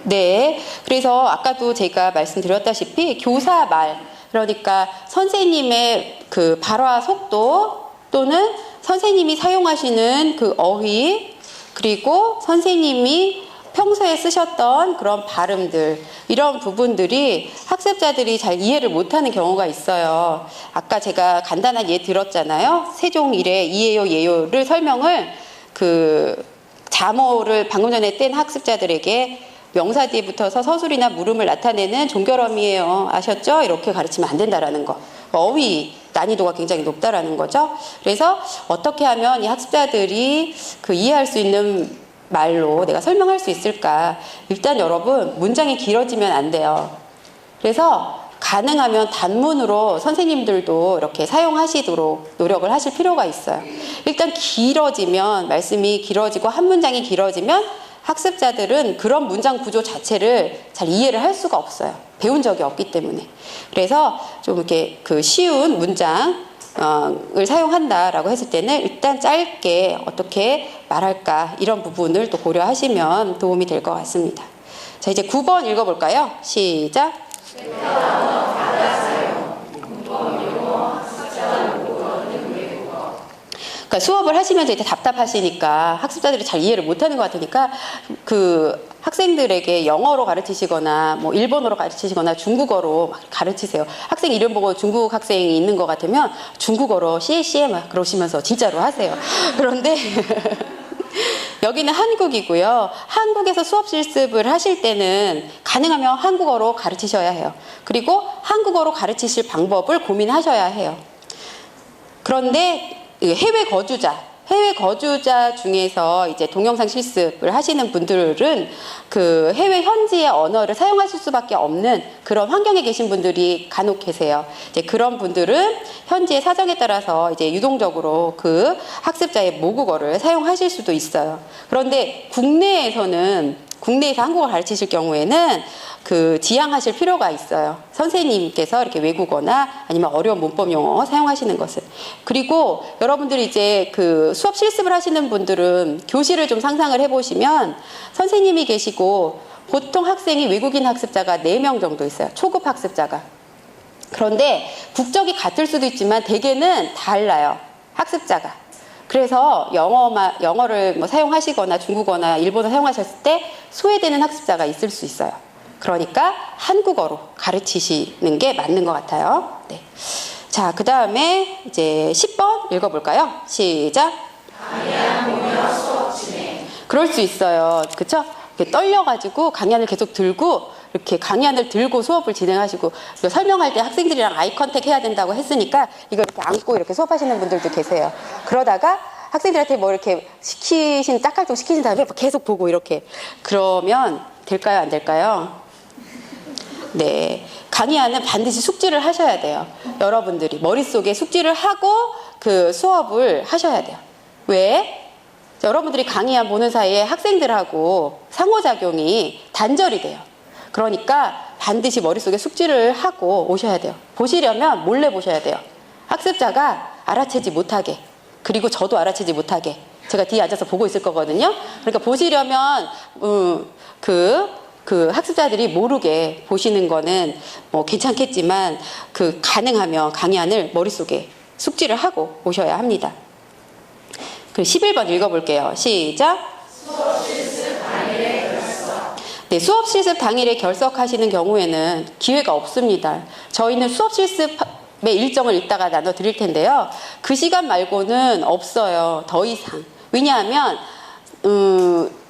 네, 그래서 아까도 제가 말씀드렸다시피 교사 말, 그러니까 선생님의 그 발화 속도 또는 선생님이 사용하시는 그 어휘, 그리고 선생님이 평소에 쓰셨던 그런 발음들, 이런 부분들이 학습자들이 잘 이해를 못하는 경우가 있어요. 아까 제가 간단한 예 들었잖아요. 세종 이래 이에요 예요를 설명을 그 자모를 방금 전에 뗀 학습자들에게 명사 뒤에 붙어서 서술이나 물음을 나타내는 종결어미예요. 아셨죠? 이렇게 가르치면 안 된다라는 거. 어휘 난이도가 굉장히 높다라는 거죠. 그래서 어떻게 하면 이 학습자들이 그 이해할 수 있는 말로 내가 설명할 수 있을까? 일단 여러분 문장이 길어지면 안 돼요. 그래서 가능하면 단문으로 선생님들도 이렇게 사용하시도록 노력을 하실 필요가 있어요. 일단 길어지면 말씀이 길어지고 한 문장이 길어지면 학습자들은 그런 문장 구조 자체를 잘 이해를 할 수가 없어요. 배운 적이 없기 때문에. 그래서 좀 이렇게 그 쉬운 문장 을 사용한다라고 했을 때는 일단 짧게 어떻게 말할까 이런 부분을 또 고려하시면 도움이 될 것 같습니다. 자, 이제 9번 읽어볼까요? 시작. 그러니까 수업을 하시면서 이제 답답하시니까 학습자들이 잘 이해를 못하는 것 같으니까 그 학생들에게 영어로 가르치시거나 뭐 일본어로 가르치시거나 중국어로 막 가르치세요. 학생 이름 보고 중국 학생이 있는 것 같으면 중국어로 CAC에 막 그러시면서 진짜로 하세요. 그런데 여기는 한국이고요. 한국에서 수업 실습을 하실 때는 가능하면 한국어로 가르치셔야 해요. 그리고 한국어로 가르치실 방법을 고민하셔야 해요. 그런데 해외 거주자 중에서 이제 동영상 실습을 하시는 분들은 그 해외 현지의 언어를 사용하실 수밖에 없는 그런 환경에 계신 분들이 간혹 계세요. 이제 그런 분들은 현지의 사정에 따라서 이제 유동적으로 그 학습자의 모국어를 사용하실 수도 있어요. 그런데 국내에서 한국어 가르치실 경우에는 그 지양하실 필요가 있어요. 선생님께서 이렇게 외국어나 아니면 어려운 문법 용어 사용하시는 것을. 그리고 여러분들이 이제 그 수업 실습을 하시는 분들은 교실을 좀 상상을 해보시면 선생님이 계시고 보통 학생이 외국인 학습자가 4명 정도 있어요. 초급 학습자가. 그런데 국적이 같을 수도 있지만 대개는 달라요. 학습자가. 그래서 영어를 뭐 사용하시거나 중국어나 일본어 사용하셨을 때 소외되는 학습자가 있을 수 있어요. 그러니까 한국어로 가르치시는 게 맞는 것 같아요. 네. 자, 그 다음에 이제 10번 읽어볼까요? 시작. 강의안 수업 진행. 그럴 수 있어요. 그쵸? 이렇게 떨려가지고 강의안을 계속 들고 이렇게 강의안을 들고 수업을 진행하시고 설명할 때 학생들이랑 아이 컨택 해야 된다고 했으니까 이거 이렇게 안고 이렇게 수업하시는 분들도 계세요. 그러다가 학생들한테 뭐 이렇게 짝깔 시키신 다음에 계속 보고 이렇게 그러면 될까요? 안 될까요? 네. 강의안은 반드시 숙지를 하셔야 돼요. 여러분들이 머릿속에 숙지를 하고 그 수업을 하셔야 돼요. 왜? 자, 여러분들이 강의안 보는 사이에 학생들하고 상호작용이 단절이 돼요. 그러니까 반드시 머릿속에 숙지를 하고 오셔야 돼요. 보시려면 몰래 보셔야 돼요. 학습자가 알아채지 못하게, 그리고 저도 알아채지 못하게 제가 뒤에 앉아서 보고 있을 거거든요. 그러니까 보시려면 그 학습자들이 모르게 보시는 거는 뭐 괜찮겠지만 가능하면 강의안을 머릿속에 숙지를 하고 오셔야 합니다. 그럼 11번 읽어볼게요. 시작. 네, 수업 실습 당일에 결석하시는 경우에는 기회가 없습니다. 저희는 수업 실습의 일정을 이따가 나눠 드릴 텐데요. 그 시간 말고는 없어요. 더 이상. 왜냐하면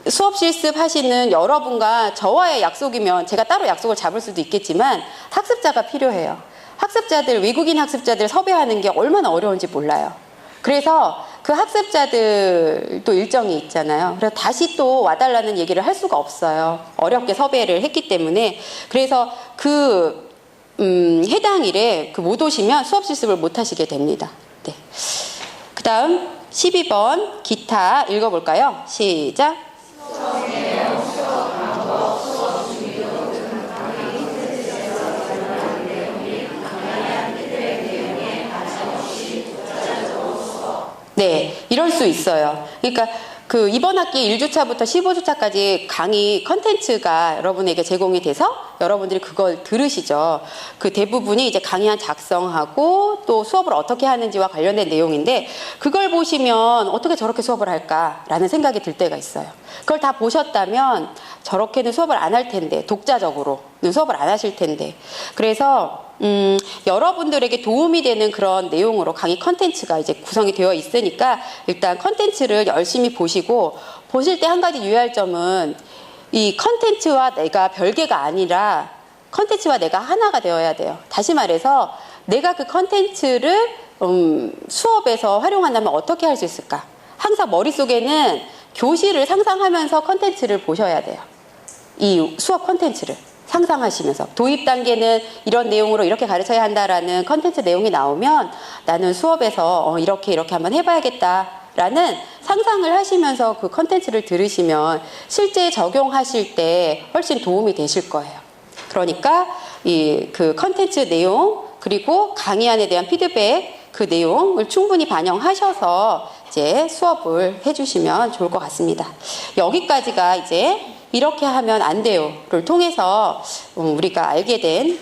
수업 실습 하시는 여러분과 저와의 약속이면 제가 따로 약속을 잡을 수도 있겠지만 학습자가 필요해요. 학습자들, 외국인 학습자들 섭외하는 게 얼마나 어려운지 몰라요. 그래서 그 학습자들도 일정이 있잖아요. 그래서 다시 또 와달라는 얘기를 할 수가 없어요. 어렵게 섭외를 했기 때문에. 그래서 해당 일에 못 오시면 수업 실습을 못 하시게 됩니다. 네. 그 다음 12번 기타 읽어볼까요? 시작. 네, 이럴 수 있어요. 그러니까 이번 학기 1주차부터 15주차까지 강의 컨텐츠가 여러분에게 제공이 돼서 여러분들이 그걸 들으시죠. 대부분이 이제 강의안 작성하고 또 수업을 어떻게 하는지와 관련된 내용인데 그걸 보시면 어떻게 저렇게 수업을 할까라는 생각이 들 때가 있어요. 그걸 다 보셨다면 저렇게는 수업을 안 할 텐데, 독자적으로는 수업을 안 하실 텐데. 그래서 여러분들에게 도움이 되는 그런 내용으로 강의 컨텐츠가 이제 구성이 되어 있으니까 일단 컨텐츠를 열심히 보시고, 보실 때 한 가지 유의할 점은 이 컨텐츠와 내가 별개가 아니라 컨텐츠와 내가 하나가 되어야 돼요. 다시 말해서 내가 그 컨텐츠를 수업에서 활용한다면 어떻게 할 수 있을까? 항상 머릿속에는 교실을 상상하면서 컨텐츠를 보셔야 돼요. 이 수업 컨텐츠를 상상하시면서 도입 단계는 이런 내용으로 이렇게 가르쳐야 한다라는 컨텐츠 내용이 나오면 나는 수업에서 이렇게 한번 해봐야겠다라는 상상을 하시면서 그 컨텐츠를 들으시면 실제 적용하실 때 훨씬 도움이 되실 거예요. 그러니까 그 컨텐츠 내용 그리고 강의안에 대한 피드백 그 내용을 충분히 반영하셔서 이제 수업을 해주시면 좋을 것 같습니다. 여기까지가 이제 이렇게 하면 안 돼요를 통해서 우리가 알게 된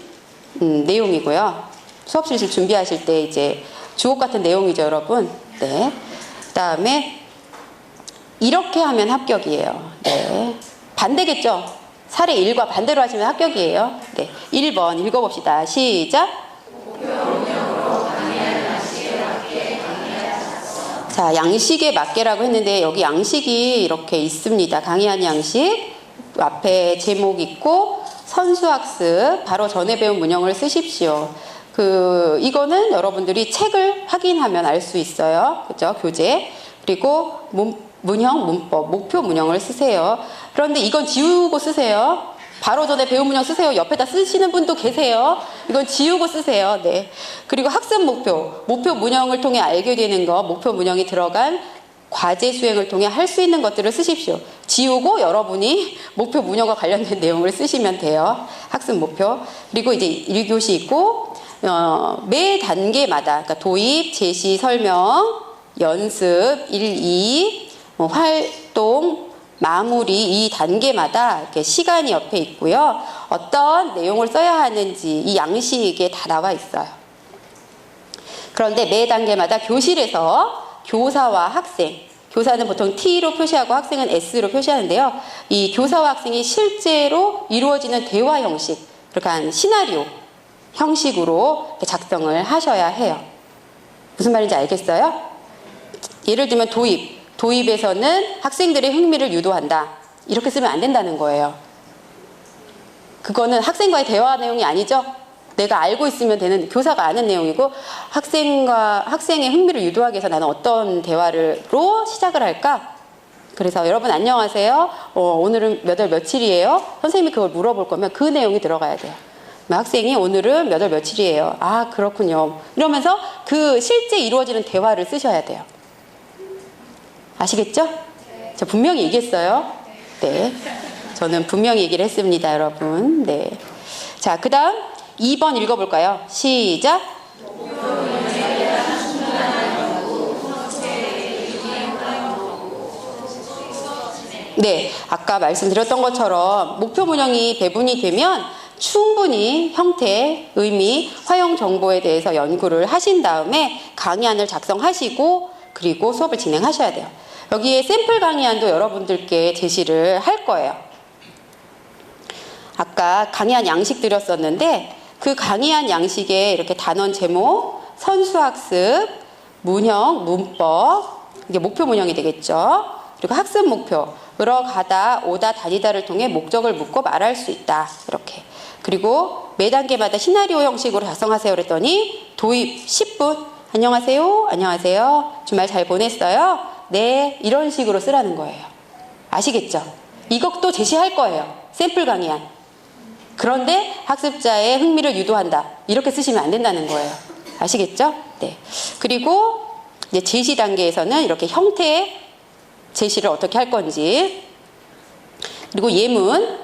내용이고요. 수업 실습 준비하실 때 이제 주옥 같은 내용이죠, 여러분. 네. 그다음에 이렇게 하면 합격이에요. 네. 반대겠죠? 사례 1과 반대로 하시면 합격이에요. 네. 1번 읽어봅시다. 시작. 자, 양식에 맞게라고 했는데 여기 양식이 이렇게 있습니다. 강의안 양식 앞에 제목 있고 선수학습 바로 전에 배운 문형을 쓰십시오. 이거는 여러분들이 책을 확인하면 알 수 있어요. 그죠? 교재. 그리고 문형, 문법, 목표 문형을 쓰세요. 그런데 이건 지우고 쓰세요. 바로 전에 배운 문형 쓰세요. 옆에다 쓰시는 분도 계세요. 이건 지우고 쓰세요. 네. 그리고 학습 목표 문형을 통해 알게 되는 거, 목표 문형이 들어간 과제 수행을 통해 할 수 있는 것들을 쓰십시오. 지우고 여러분이 목표 문형과 관련된 내용을 쓰시면 돼요. 학습 목표. 그리고 이제 1교시 있고 매 단계마다 그러니까 도입, 제시, 설명, 연습, 1, 2, 활동, 마무리 이 단계마다 이렇게 시간이 옆에 있고요. 어떤 내용을 써야 하는지 이 양식에 다 나와 있어요. 그런데 매 단계마다 교실에서 교사와 학생, 교사는 보통 T로 표시하고 학생은 S로 표시하는데요. 이 교사와 학생이 실제로 이루어지는 대화 형식, 그러니까 시나리오 형식으로 작성을 하셔야 해요. 무슨 말인지 알겠어요? 예를 들면 도입에서는 학생들의 흥미를 유도한다. 이렇게 쓰면 안 된다는 거예요. 그거는 학생과의 대화 내용이 아니죠. 내가 알고 있으면 되는, 교사가 아는 내용이고 학생의 흥미를 유도하기 위해서 나는 어떤 대화로 시작을 할까? 그래서 여러분 안녕하세요. 오늘은 몇 월 며칠이에요? 선생님이 그걸 물어볼 거면 그 내용이 들어가야 돼요. 학생이 오늘은 몇 월 며칠이에요? 아, 그렇군요. 이러면서 그 실제 이루어지는 대화를 쓰셔야 돼요. 아시겠죠? 저 분명히 얘기했어요. 네. 저는 분명히 얘기를 했습니다, 여러분. 네. 자, 그 다음 2번 읽어볼까요? 시작. 네, 아까 말씀드렸던 것처럼 목표 문형이 배분이 되면 충분히 형태, 의미, 활용 정보에 대해서 연구를 하신 다음에 강의안을 작성하시고 그리고 수업을 진행하셔야 돼요. 여기에 샘플 강의안도 여러분들께 제시를 할 거예요. 아까 강의안 양식 드렸었는데 그 강의안 양식에 이렇게 단원 제목, 선수학습, 문형, 문법, 이게 목표 문형이 되겠죠. 그리고 학습 목표, 으러가다, 오다, 다니다를 통해 목적을 묻고 말할 수 있다. 이렇게. 그리고 매 단계마다 시나리오 형식으로 작성하세요. 그랬더니 도입 10분. 안녕하세요. 안녕하세요. 주말 잘 보냈어요? 네. 이런 식으로 쓰라는 거예요. 아시겠죠? 이것도 제시할 거예요. 샘플 강의안. 그런데 학습자의 흥미를 유도한다. 이렇게 쓰시면 안 된다는 거예요. 아시겠죠? 네. 그리고 이제 제시 단계에서는 이렇게 형태의 제시를 어떻게 할 건지. 그리고 예문은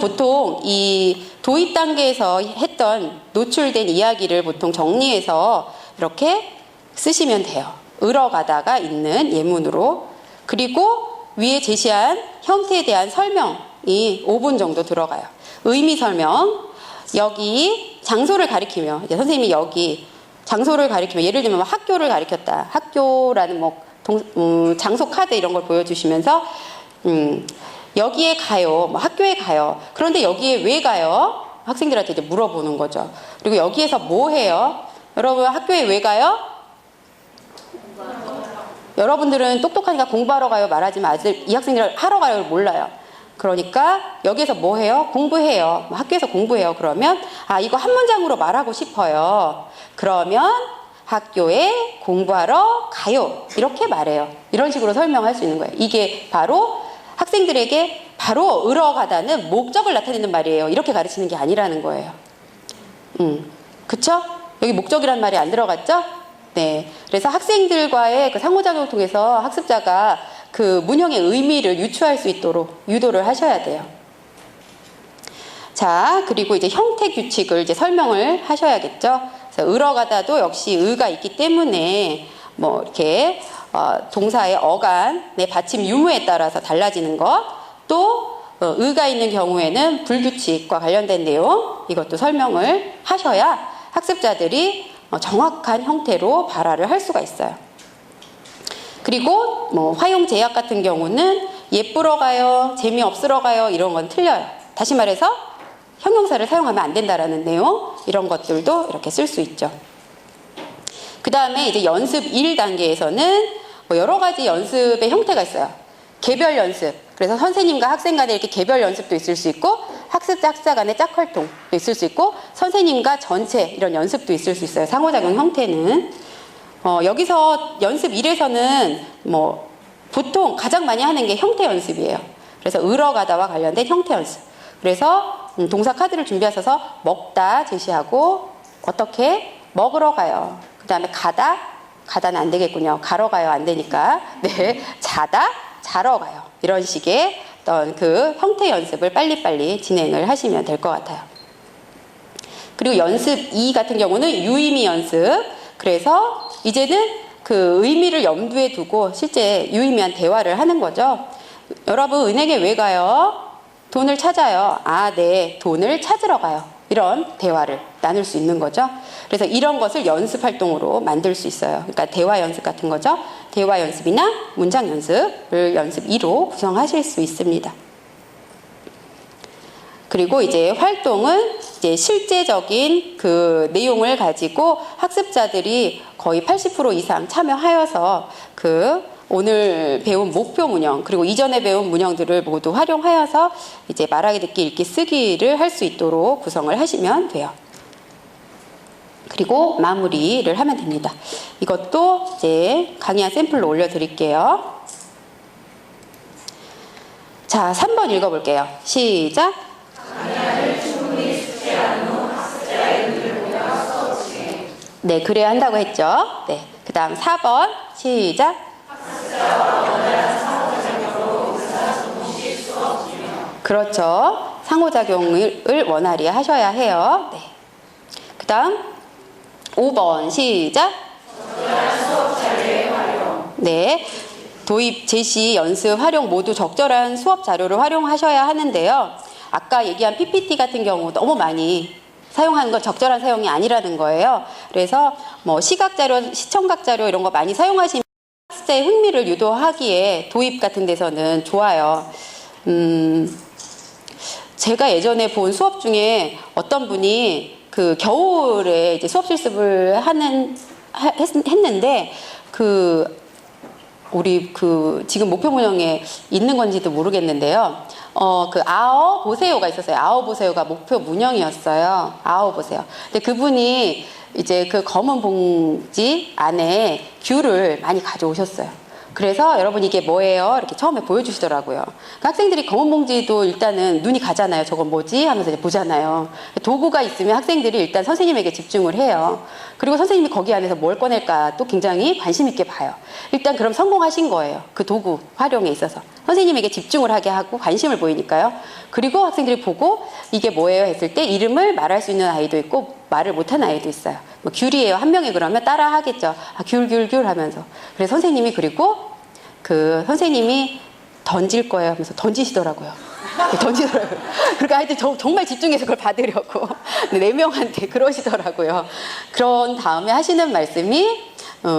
보통 이 도입 단계에서 했던 노출된 이야기를 보통 정리해서 이렇게 쓰시면 돼요. 으러가다가 있는 예문으로. 그리고 위에 제시한 형태에 대한 설명이 5분 정도 들어가요. 의미 설명. 여기 장소를 가리키며 이제 선생님이 여기 장소를 가리키며 예를 들면 학교를 가리켰다. 학교라는 장소 카드 이런 걸 보여주시면서 여기에 가요. 학교에 가요. 그런데 여기에 왜 가요? 학생들한테 이제 물어보는 거죠. 그리고 여기에서 뭐 해요? 여러분 학교에 왜 가요? 여러분들은 똑똑하니까 공부하러 가요 말하지만 아직 이 학생들은 하러 가요 몰라요. 그러니까 여기에서 뭐 해요? 공부해요. 학교에서 공부해요. 그러면 이거 한 문장으로 말하고 싶어요. 그러면 학교에 공부하러 가요. 이렇게 말해요. 이런 식으로 설명할 수 있는 거예요. 이게 바로 학생들에게 바로 으러가다는 목적을 나타내는 말이에요. 이렇게 가르치는 게 아니라는 거예요. 그쵸? 여기 목적이란 말이 안 들어갔죠? 네. 그래서 학생들과의 그 상호작용을 통해서 학습자가 그 문형의 의미를 유추할 수 있도록 유도를 하셔야 돼요. 자, 그리고 이제 형태 규칙을 이제 설명을 하셔야겠죠? 그래서 으러가다도 역시 의가 있기 때문에 뭐 이렇게 동사의 어간의 받침 유무에 따라서 달라지는 것, 또 의가 있는 경우에는 불규칙과 관련된 내용 이것도 설명을 하셔야 학습자들이 정확한 형태로 발화를 할 수가 있어요. 그리고 뭐 화용 제약 같은 경우는 예쁘러 가요, 재미없으러 가요 이런 건 틀려요. 다시 말해서 형용사를 사용하면 안 된다라는 내용 이런 것들도 이렇게 쓸 수 있죠. 그 다음에 이제 연습 1단계에서는 뭐 여러 가지 연습의 형태가 있어요. 개별 연습. 그래서 선생님과 학생 간에 이렇게 개별 연습도 있을 수 있고 학습자 간의 짝활동도 있을 수 있고 선생님과 전체 이런 연습도 있을 수 있어요. 상호작용 형태는. 여기서 연습 1에서는 뭐 보통 가장 많이 하는 게 형태 연습이에요. 그래서 으러가다와 관련된 형태 연습. 그래서 동사 카드를 준비하셔서 먹다 제시하고 어떻게 먹으러 가요. 그 다음에 가다는 안 되겠군요. 가러 가요 안 되니까. 네, 자러 가요. 이런 식의 어떤 그 형태 연습을 빨리빨리 진행을 하시면 될 것 같아요. 그리고 연습 2 같은 경우는 유의미 연습. 그래서 이제는 그 의미를 염두에 두고 실제 유의미한 대화를 하는 거죠. 여러분 은행에 왜 가요? 돈을 찾아요. 네, 돈을 찾으러 가요. 이런 대화를 나눌 수 있는 거죠. 그래서 이런 것을 연습 활동으로 만들 수 있어요. 그러니까 대화 연습 같은 거죠. 대화 연습이나 문장 연습을 연습 2로 구성하실 수 있습니다. 그리고 이제 활동은 이제 실제적인 그 내용을 가지고 학습자들이 거의 80% 이상 참여하여서 그 오늘 배운 목표 문형 그리고 이전에 배운 문형들을 모두 활용하여서 이제 말하기, 듣기, 읽기, 쓰기를 할 수 있도록 구성을 하시면 돼요. 그리고 마무리를 하면 됩니다. 이것도 이제 강의한 샘플로 올려드릴게요. 자, 3번 읽어볼게요. 시작. 네, 그래야 한다고 했죠. 네, 그 다음 4번 시작. 그렇죠. 상호작용을 원활히 하셔야 해요. 네. 그 다음 5번 시작. 네. 도입, 제시, 연습, 활용 모두 적절한 수업 자료를 활용하셔야 하는데요. 아까 얘기한 PPT 같은 경우 너무 많이 사용하는 건 적절한 사용이 아니라는 거예요. 그래서 뭐 시각 자료, 시청각 자료 이런 거 많이 사용하시면 학습자의 흥미를 유도하기에 도입 같은 데서는 좋아요. 제가 예전에 본 수업 중에 어떤 분이 그 겨울에 이제 수업 실습을 했는데 우리 지금 목표문형에 있는 건지도 모르겠는데요. 그 아어 보세요가 있었어요. 아어 보세요가 목표 문형이었어요. 아어 보세요. 근데 그분이 이제 그 검은 봉지 안에 귤을 많이 가져오셨어요. 그래서 여러분 이게 뭐예요? 이렇게 처음에 보여주시더라고요. 그 학생들이 검은 봉지도 일단은 눈이 가잖아요. 저건 뭐지? 하면서 이제 보잖아요. 도구가 있으면 학생들이 일단 선생님에게 집중을 해요. 그리고 선생님이 거기 안에서 뭘 꺼낼까 또 굉장히 관심 있게 봐요. 일단 그럼 성공하신 거예요. 그 도구 활용에 있어서. 선생님에게 집중을 하게 하고 관심을 보이니까요. 그리고 학생들이 보고 이게 뭐예요? 했을 때 이름을 말할 수 있는 아이도 있고 말을 못하는 아이도 있어요. 뭐 귤이에요. 한 명이 그러면 따라 하겠죠. 아, 귤 하면서. 그래서 선생님이 그리고 선생님이 던질 거예요 하면서 던지시더라고요. 던지더라고요. 그러니까 아이들 정말 집중해서 그걸 받으려고 4명한테 그러시더라고요. 그런 다음에 하시는 말씀이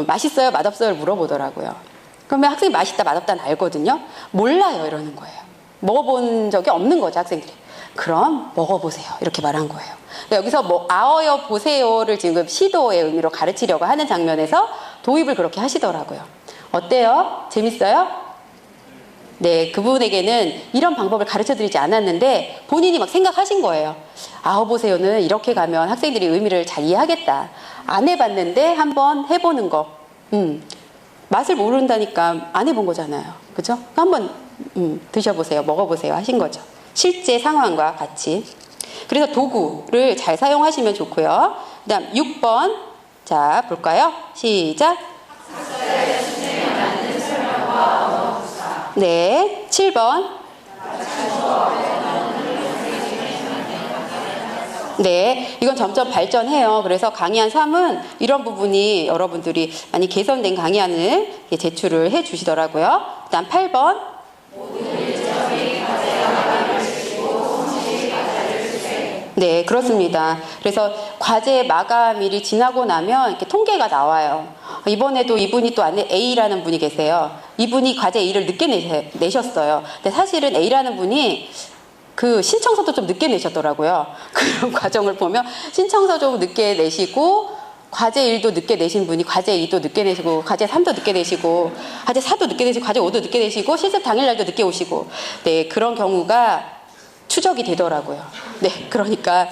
맛있어요? 맛없어요? 물어보더라고요. 그러면 학생이 맛있다 맛없다는 알거든요. 몰라요 이러는 거예요. 먹어본 적이 없는 거죠 학생들이. 그럼 먹어보세요 이렇게 말한 거예요. 여기서 뭐 아어요 보세요를 지금 시도의 의미로 가르치려고 하는 장면에서 도입을 그렇게 하시더라고요. 어때요? 재밌어요? 네, 그분에게는 이런 방법을 가르쳐드리지 않았는데 본인이 막 생각하신 거예요. 아어 보세요는 이렇게 가면 학생들이 의미를 잘 이해하겠다. 안 해봤는데 한번 해보는 거. 맛을 모른다니까 안 해본 거잖아요. 그죠? 한번 드셔보세요. 먹어보세요. 하신 거죠. 실제 상황과 같이. 그래서 도구를 잘 사용하시면 좋고요. 그 다음 6번. 자, 볼까요? 시작. 네. 7번. 네, 이건 점점 발전해요. 그래서 강의안 3은 이런 부분이 여러분들이 많이 개선된 강의안을 제출을 해 주시더라고요. 일단 8번. 네, 그렇습니다. 그래서 과제 마감일이 지나고 나면 이렇게 통계가 나와요. 이번에도 이분이 또 안에 A라는 분이 계세요. 이분이 과제 A를 늦게 내셨어요. 근데 사실은 A라는 분이 그 신청서도 좀 늦게 내셨더라고요. 그런 과정을 보면 신청서 좀 늦게 내시고 과제 1도 늦게 내신 분이 과제 2도 늦게 내시고 과제 3도 늦게 내시고 과제 4도 늦게 내시고 과제 5도 늦게 내시고 실습 당일날도 늦게 오시고 네, 그런 경우가 추적이 되더라고요. 네, 그러니까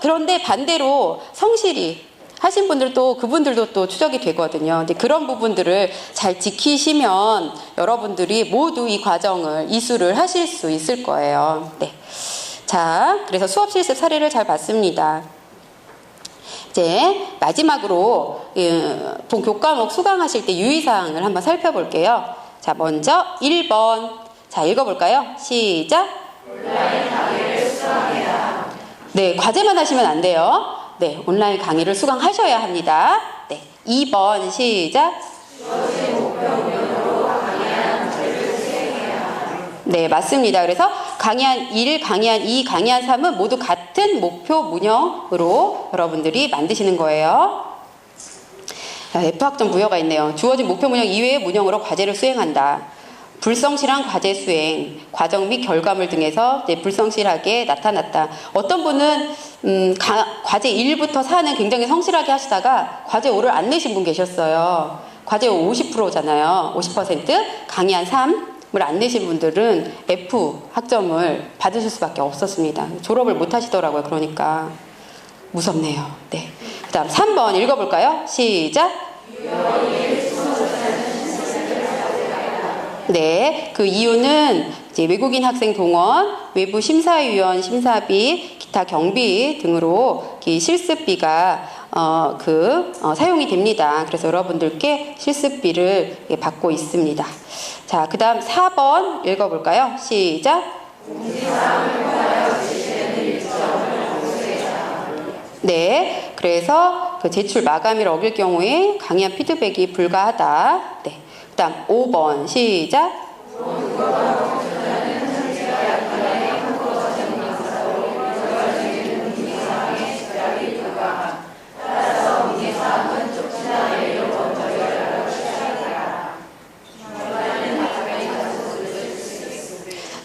그런데 반대로 성실히 하신 분들도 그분들도 또 추적이 되거든요. 근데 그런 부분들을 잘 지키시면 여러분들이 모두 이 과정을 이수를 하실 수 있을 거예요. 네. 자, 그래서 수업 실습 사례를 잘 봤습니다. 이제 마지막으로 본 교과목 수강하실 때 유의사항을 한번 살펴볼게요. 자, 먼저 1번. 자, 읽어볼까요? 시작. 온라인 강의를 수강해야. 네, 과제만 하시면 안 돼요. 네, 온라인 강의를 수강하셔야 합니다. 네, 2번 시작. 네, 맞습니다. 그래서 강의안 1, 강의안 2, 강의안 3은 모두 같은 목표 문형으로 여러분들이 만드시는 거예요. F학점 부여가 있네요. 주어진 목표 문형 이외의 문형으로 과제를 수행한다. 불성실한 과제 수행, 과정 및 결과물 등에서 이제 불성실하게 나타났다. 어떤 분은 과제 1부터 4는 굉장히 성실하게 하시다가 과제 5를 안 내신 분 계셨어요. 과제 50%잖아요. 50%. 강의안 3을 안 내신 분들은 F 학점을 받으실 수밖에 없었습니다. 졸업을 못 하시더라고요. 그러니까 무섭네요. 네. 그 다음 3번 읽어볼까요? 시작. 네, 그 이유는 이제 외국인 학생 동원, 외부 심사위원 심사비, 기타 경비 등으로 이 실습비가 사용이 됩니다. 그래서 여러분들께 실습비를 받고 있습니다. 자, 그 다음 4번 읽어볼까요? 시작. 네, 그래서 그 제출 마감일 어길 경우에 강의한 피드백이 불가하다. 네, 그 다음 5번 시작.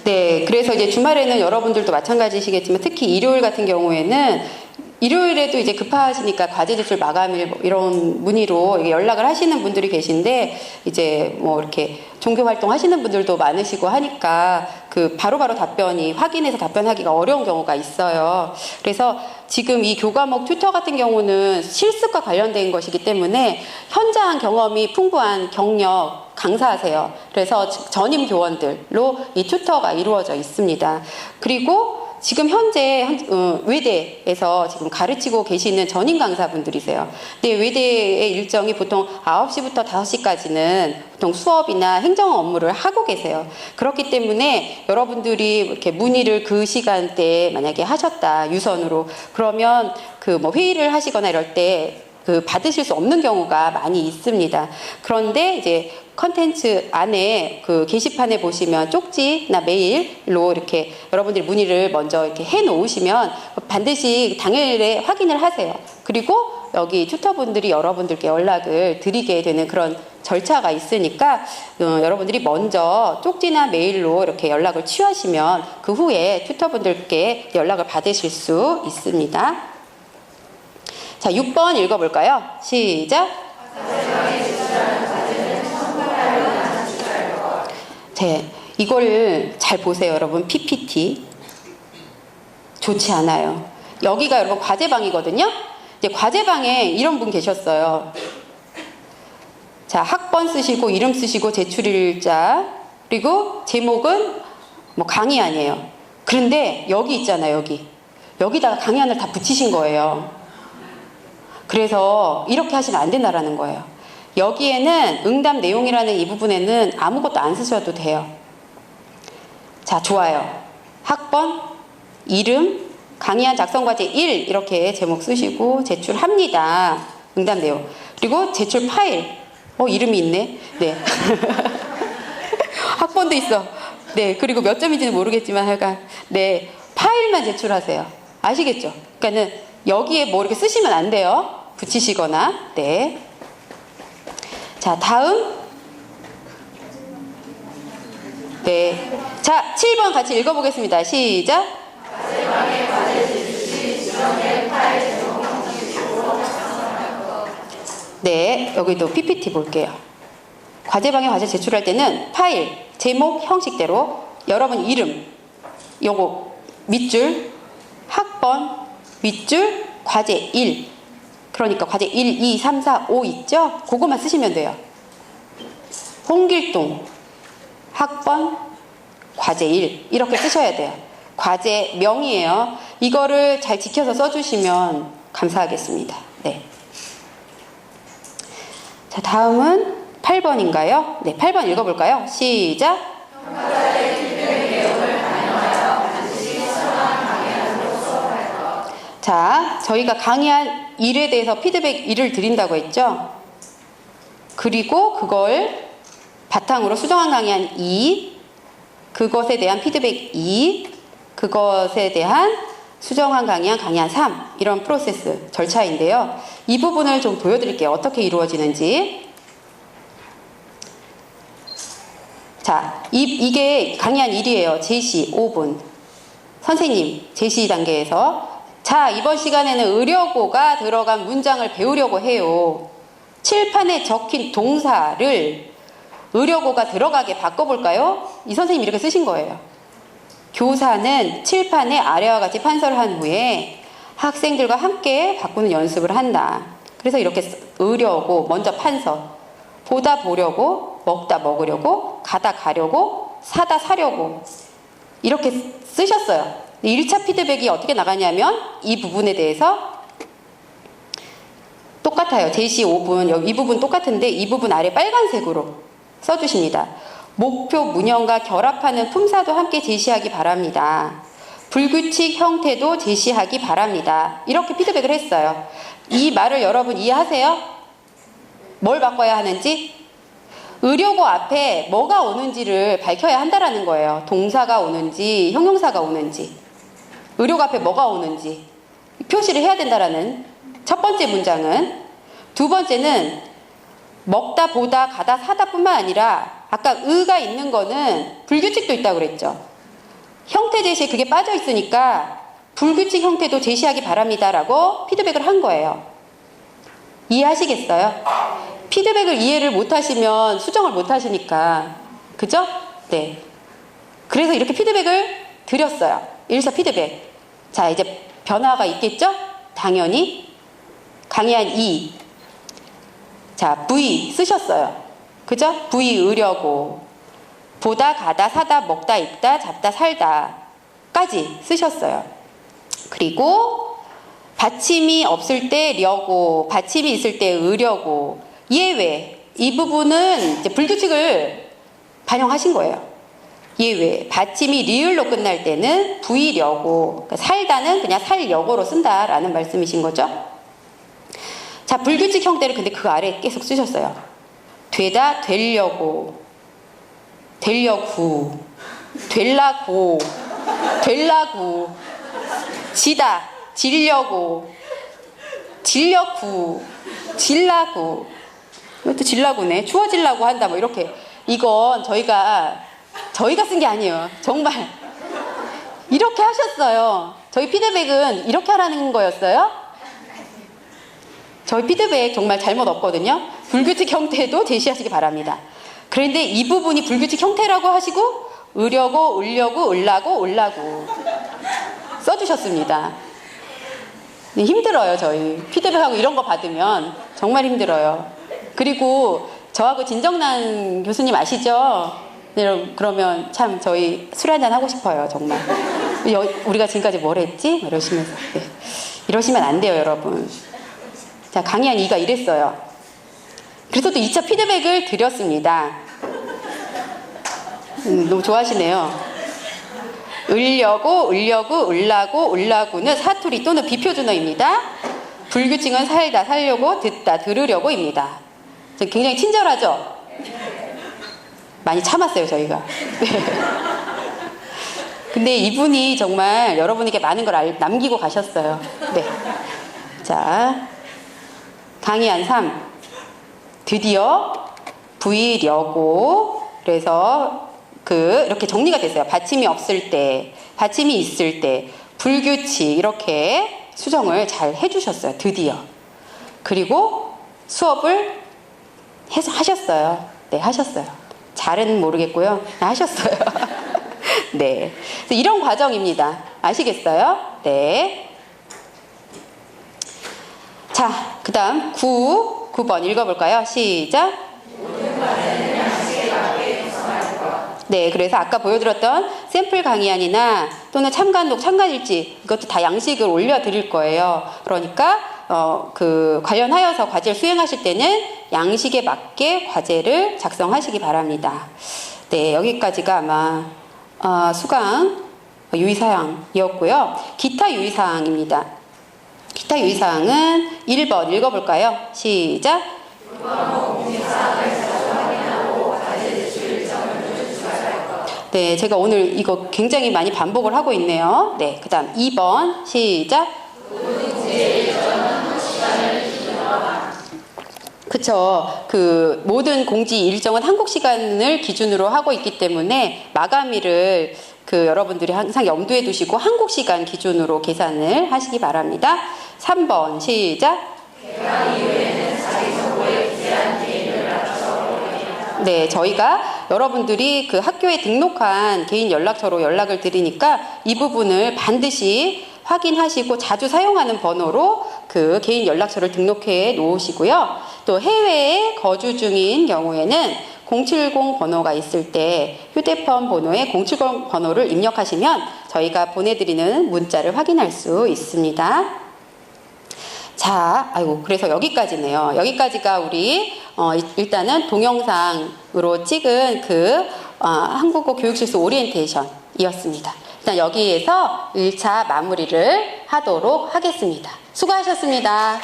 네, 그래서 이제 주말에는 여러분들도 마찬가지시겠지만 특히 일요일 같은 경우에는 일요일에도 이제 급하시니까 과제 제출 마감일 뭐 이런 문의로 연락을 하시는 분들이 계신데 이제 뭐 이렇게 종교 활동 하시는 분들도 많으시고 하니까 그 바로바로 답변이 확인해서 답변하기가 어려운 경우가 있어요. 그래서 지금 이 교과목 튜터 같은 경우는 실습과 관련된 것이기 때문에 현장 경험이 풍부한 경력 강사하세요. 그래서 전임 교원들로 이 튜터가 이루어져 있습니다. 그리고 지금 현재 외대에서 지금 가르치고 계시는 전임 강사분들이세요. 근데 외대의 일정이 보통 9시부터 5시까지는 보통 수업이나 행정 업무를 하고 계세요. 그렇기 때문에 여러분들이 이렇게 문의를 그 시간대에 만약에 하셨다, 유선으로, 그러면 그 뭐 회의를 하시거나 이럴 때 받으실 수 없는 경우가 많이 있습니다. 그런데 이제 컨텐츠 안에 그 게시판에 보시면 쪽지나 메일로 이렇게 여러분들이 문의를 먼저 이렇게 해 놓으시면 반드시 당일에 확인을 하세요. 그리고 여기 튜터분들이 여러분들께 연락을 드리게 되는 그런 절차가 있으니까 여러분들이 먼저 쪽지나 메일로 이렇게 연락을 취하시면 그 후에 튜터분들께 연락을 받으실 수 있습니다. 자, 6번 읽어볼까요? 시작. 네, 이걸 잘 보세요, 여러분. PPT. 좋지 않아요. 여기가 여러분 과제방이거든요. 이제 과제방에 이런 분 계셨어요. 자, 학번 쓰시고 이름 쓰시고 제출일자 그리고 제목은 뭐 강의안이에요. 그런데 여기 있잖아요, 여기다가 강의안을 다 붙이신 거예요. 그래서 이렇게 하시면 안 된다라는 거예요. 여기에는 응답 내용이라는 이 부분에는 아무것도 안 쓰셔도 돼요. 자, 좋아요. 학번, 이름, 강의안 작성 과제 1 이렇게 제목 쓰시고 제출합니다. 응답 내용. 그리고 제출 파일. 이름이 있네. 네. 학번도 있어. 네. 그리고 몇 점인지는 모르겠지만 하여간 네. 파일만 제출하세요. 아시겠죠? 그러니까는 여기에 뭐 이렇게 쓰시면 안 돼요. 붙이시거나. 네. 자, 다음. 네. 자, 7번 같이 읽어보겠습니다. 시작. 네, 여기도 PPT 볼게요. 과제방에 과제 제출할 때는 파일, 제목 형식대로 여러분 이름, 요거 밑줄, 학번, 밑줄, 과제 1. 그러니까 과제 1, 2, 3, 4, 5 있죠? 그거만 쓰시면 돼요. 홍길동, 학번, 과제 1 이렇게 쓰셔야 돼요. 과제명이에요. 이거를 잘 지켜서 써주시면 감사하겠습니다. 네. 자, 다음은 8번인가요? 네, 8번 읽어볼까요? 시작. 자, 저희가 강의한 일에 대해서 피드백 1을 드린다고 했죠? 그리고 그걸 바탕으로 수정한 강의한 2, 그것에 대한 피드백 2, 그것에 대한 수정한 강의한 3 이런 프로세스 절차인데요. 이 부분을 좀 보여드릴게요. 어떻게 이루어지는지. 자, 이게 강의한 1이에요. 제시 5분. 선생님 제시 단계에서 자, 이번 시간에는 의료고가 들어간 문장을 배우려고 해요. 칠판에 적힌 동사를 의료고가 들어가게 바꿔볼까요? 이 선생님이 이렇게 쓰신 거예요. 교사는 칠판에 아래와 같이 판서를 한 후에 학생들과 함께 바꾸는 연습을 한다. 그래서 이렇게 의료고 먼저 판서, 보다 보려고, 먹다 먹으려고, 가다 가려고, 사다 사려고 이렇게 쓰셨어요. 1차 피드백이 어떻게 나가냐면 이 부분에 대해서 똑같아요. 제시 5분, 여기 이 부분 똑같은데 이 부분 아래 빨간색으로 써주십니다. 목표 문형과 결합하는 품사도 함께 제시하기 바랍니다. 불규칙 형태도 제시하기 바랍니다. 이렇게 피드백을 했어요. 이 말을 여러분 이해하세요? 뭘 바꿔야 하는지? 의료고 앞에 뭐가 오는지를 밝혀야 한다라는 거예요. 동사가 오는지 형용사가 오는지, 의료고 앞에 뭐가 오는지 표시를 해야 된다라는 첫 번째 문장은. 두 번째는 먹다, 보다, 가다, 사다 뿐만 아니라 아까 의가 있는 거는 불규칙도 있다고 그랬죠. 형태 제시에 그게 빠져 있으니까 불규칙 형태도 제시하기 바랍니다라고 피드백을 한 거예요. 이해하시겠어요? 피드백을 이해를 못하시면 수정을 못하시니까. 그죠? 네. 그래서 이렇게 피드백을 드렸어요. 1차 피드백. 자, 이제 변화가 있겠죠? 당연히. 강의한 2. 자, V 쓰셨어요. 그죠? V 의려고. 보다, 가다, 사다, 먹다, 입다, 잡다, 살다 까지 쓰셨어요. 그리고 받침이 없을 때 려고, 받침이 있을 때 의려고, 예외. 이 부분은 이제 불규칙을 반영하신 거예요. 예외. 받침이 리을로 끝날 때는 부이려고, 그러니까 살다는 그냥 살려고로 쓴다라는 말씀이신 거죠. 자, 불규칙 형태를 근데 그 아래에 계속 쓰셨어요. 되다, 되려고, 되려고, 될라고, 될라고, 지다, 질려고, 질려고, 질라고, 이것도 질라고네. 추워질라고 한다, 뭐 이렇게. 이건 저희가 쓴 게 아니에요. 정말 이렇게 하셨어요. 저희 피드백은 이렇게 하라는 거였어요. 저희 피드백 정말 잘못 없거든요. 불규칙 형태도 제시하시기 바랍니다. 그런데 이 부분이 불규칙 형태라고 하시고 으려고, 울려고, 을라고, 올라고 써주셨습니다. 네, 힘들어요. 저희 피드백하고 이런 거 받으면 정말 힘들어요. 그리고 저하고 진정난 교수님 아시죠? 네, 그러면 참 저희 술 한잔 하고 싶어요. 정말. 우리가 지금까지 뭘 했지? 이러시면서. 네. 이러시면 안 돼요, 여러분. 자, 강의한 2가 이랬어요. 그래서 또 2차 피드백을 드렸습니다. 너무 좋아하시네요. 을려고, 울려고, 을라고, 울라고는 사투리 또는 비표준어입니다. 불규칙은 살다, 살려고, 듣다, 들으려고입니다. 굉장히 친절하죠? 많이 참았어요, 저희가. 네. 근데 이분이 정말 여러분에게 많은 걸 남기고 가셨어요. 네. 자, 강의한 3. 드디어 부이려고. 그래서 이렇게 정리가 됐어요. 받침이 없을 때, 받침이 있을 때, 불규칙 이렇게 수정을 잘 해주셨어요. 드디어. 그리고 수업을 하셨어요. 네, 하셨어요. 잘은 모르겠고요. 하셨어요. 네. 이런 과정입니다. 아시겠어요? 네. 자, 그 다음 9번 읽어볼까요? 시작. 네, 그래서 아까 보여드렸던 샘플 강의안이나 또는 참관록, 참관일지 이것도 다 양식을 올려드릴 거예요. 그러니까 관련하여서 과제를 수행하실 때는 양식에 맞게 과제를 작성하시기 바랍니다. 네, 여기까지가 아마 수강 유의사항이었고요. 기타 유의사항입니다. 기타 유의사항은 1번 읽어볼까요? 시작. 네, 제가 오늘 이거 굉장히 많이 반복을 하고 있네요. 네, 그 다음 2번 시작. 그쵸. 모든 공지 일정은 한국 시간을 기준으로 하고 있기 때문에 마감일을 여러분들이 항상 염두에 두시고 한국 시간 기준으로 계산을 하시기 바랍니다. 3번 시작. 네, 저희가 여러분들이 학교에 등록한 개인 연락처로 연락을 드리니까 이 부분을 반드시 확인하시고 자주 사용하는 번호로 개인 연락처를 등록해 놓으시고요. 또 해외에 거주 중인 경우에는 070 번호가 있을 때 휴대폰 번호에 070 번호를 입력하시면 저희가 보내드리는 문자를 확인할 수 있습니다. 자, 아이고, 그래서 여기까지네요. 여기까지가 우리, 일단은 동영상으로 찍은 한국어 교육실습 오리엔테이션이었습니다. 일단 여기에서 1차 마무리를 하도록 하겠습니다. 수고하셨습니다.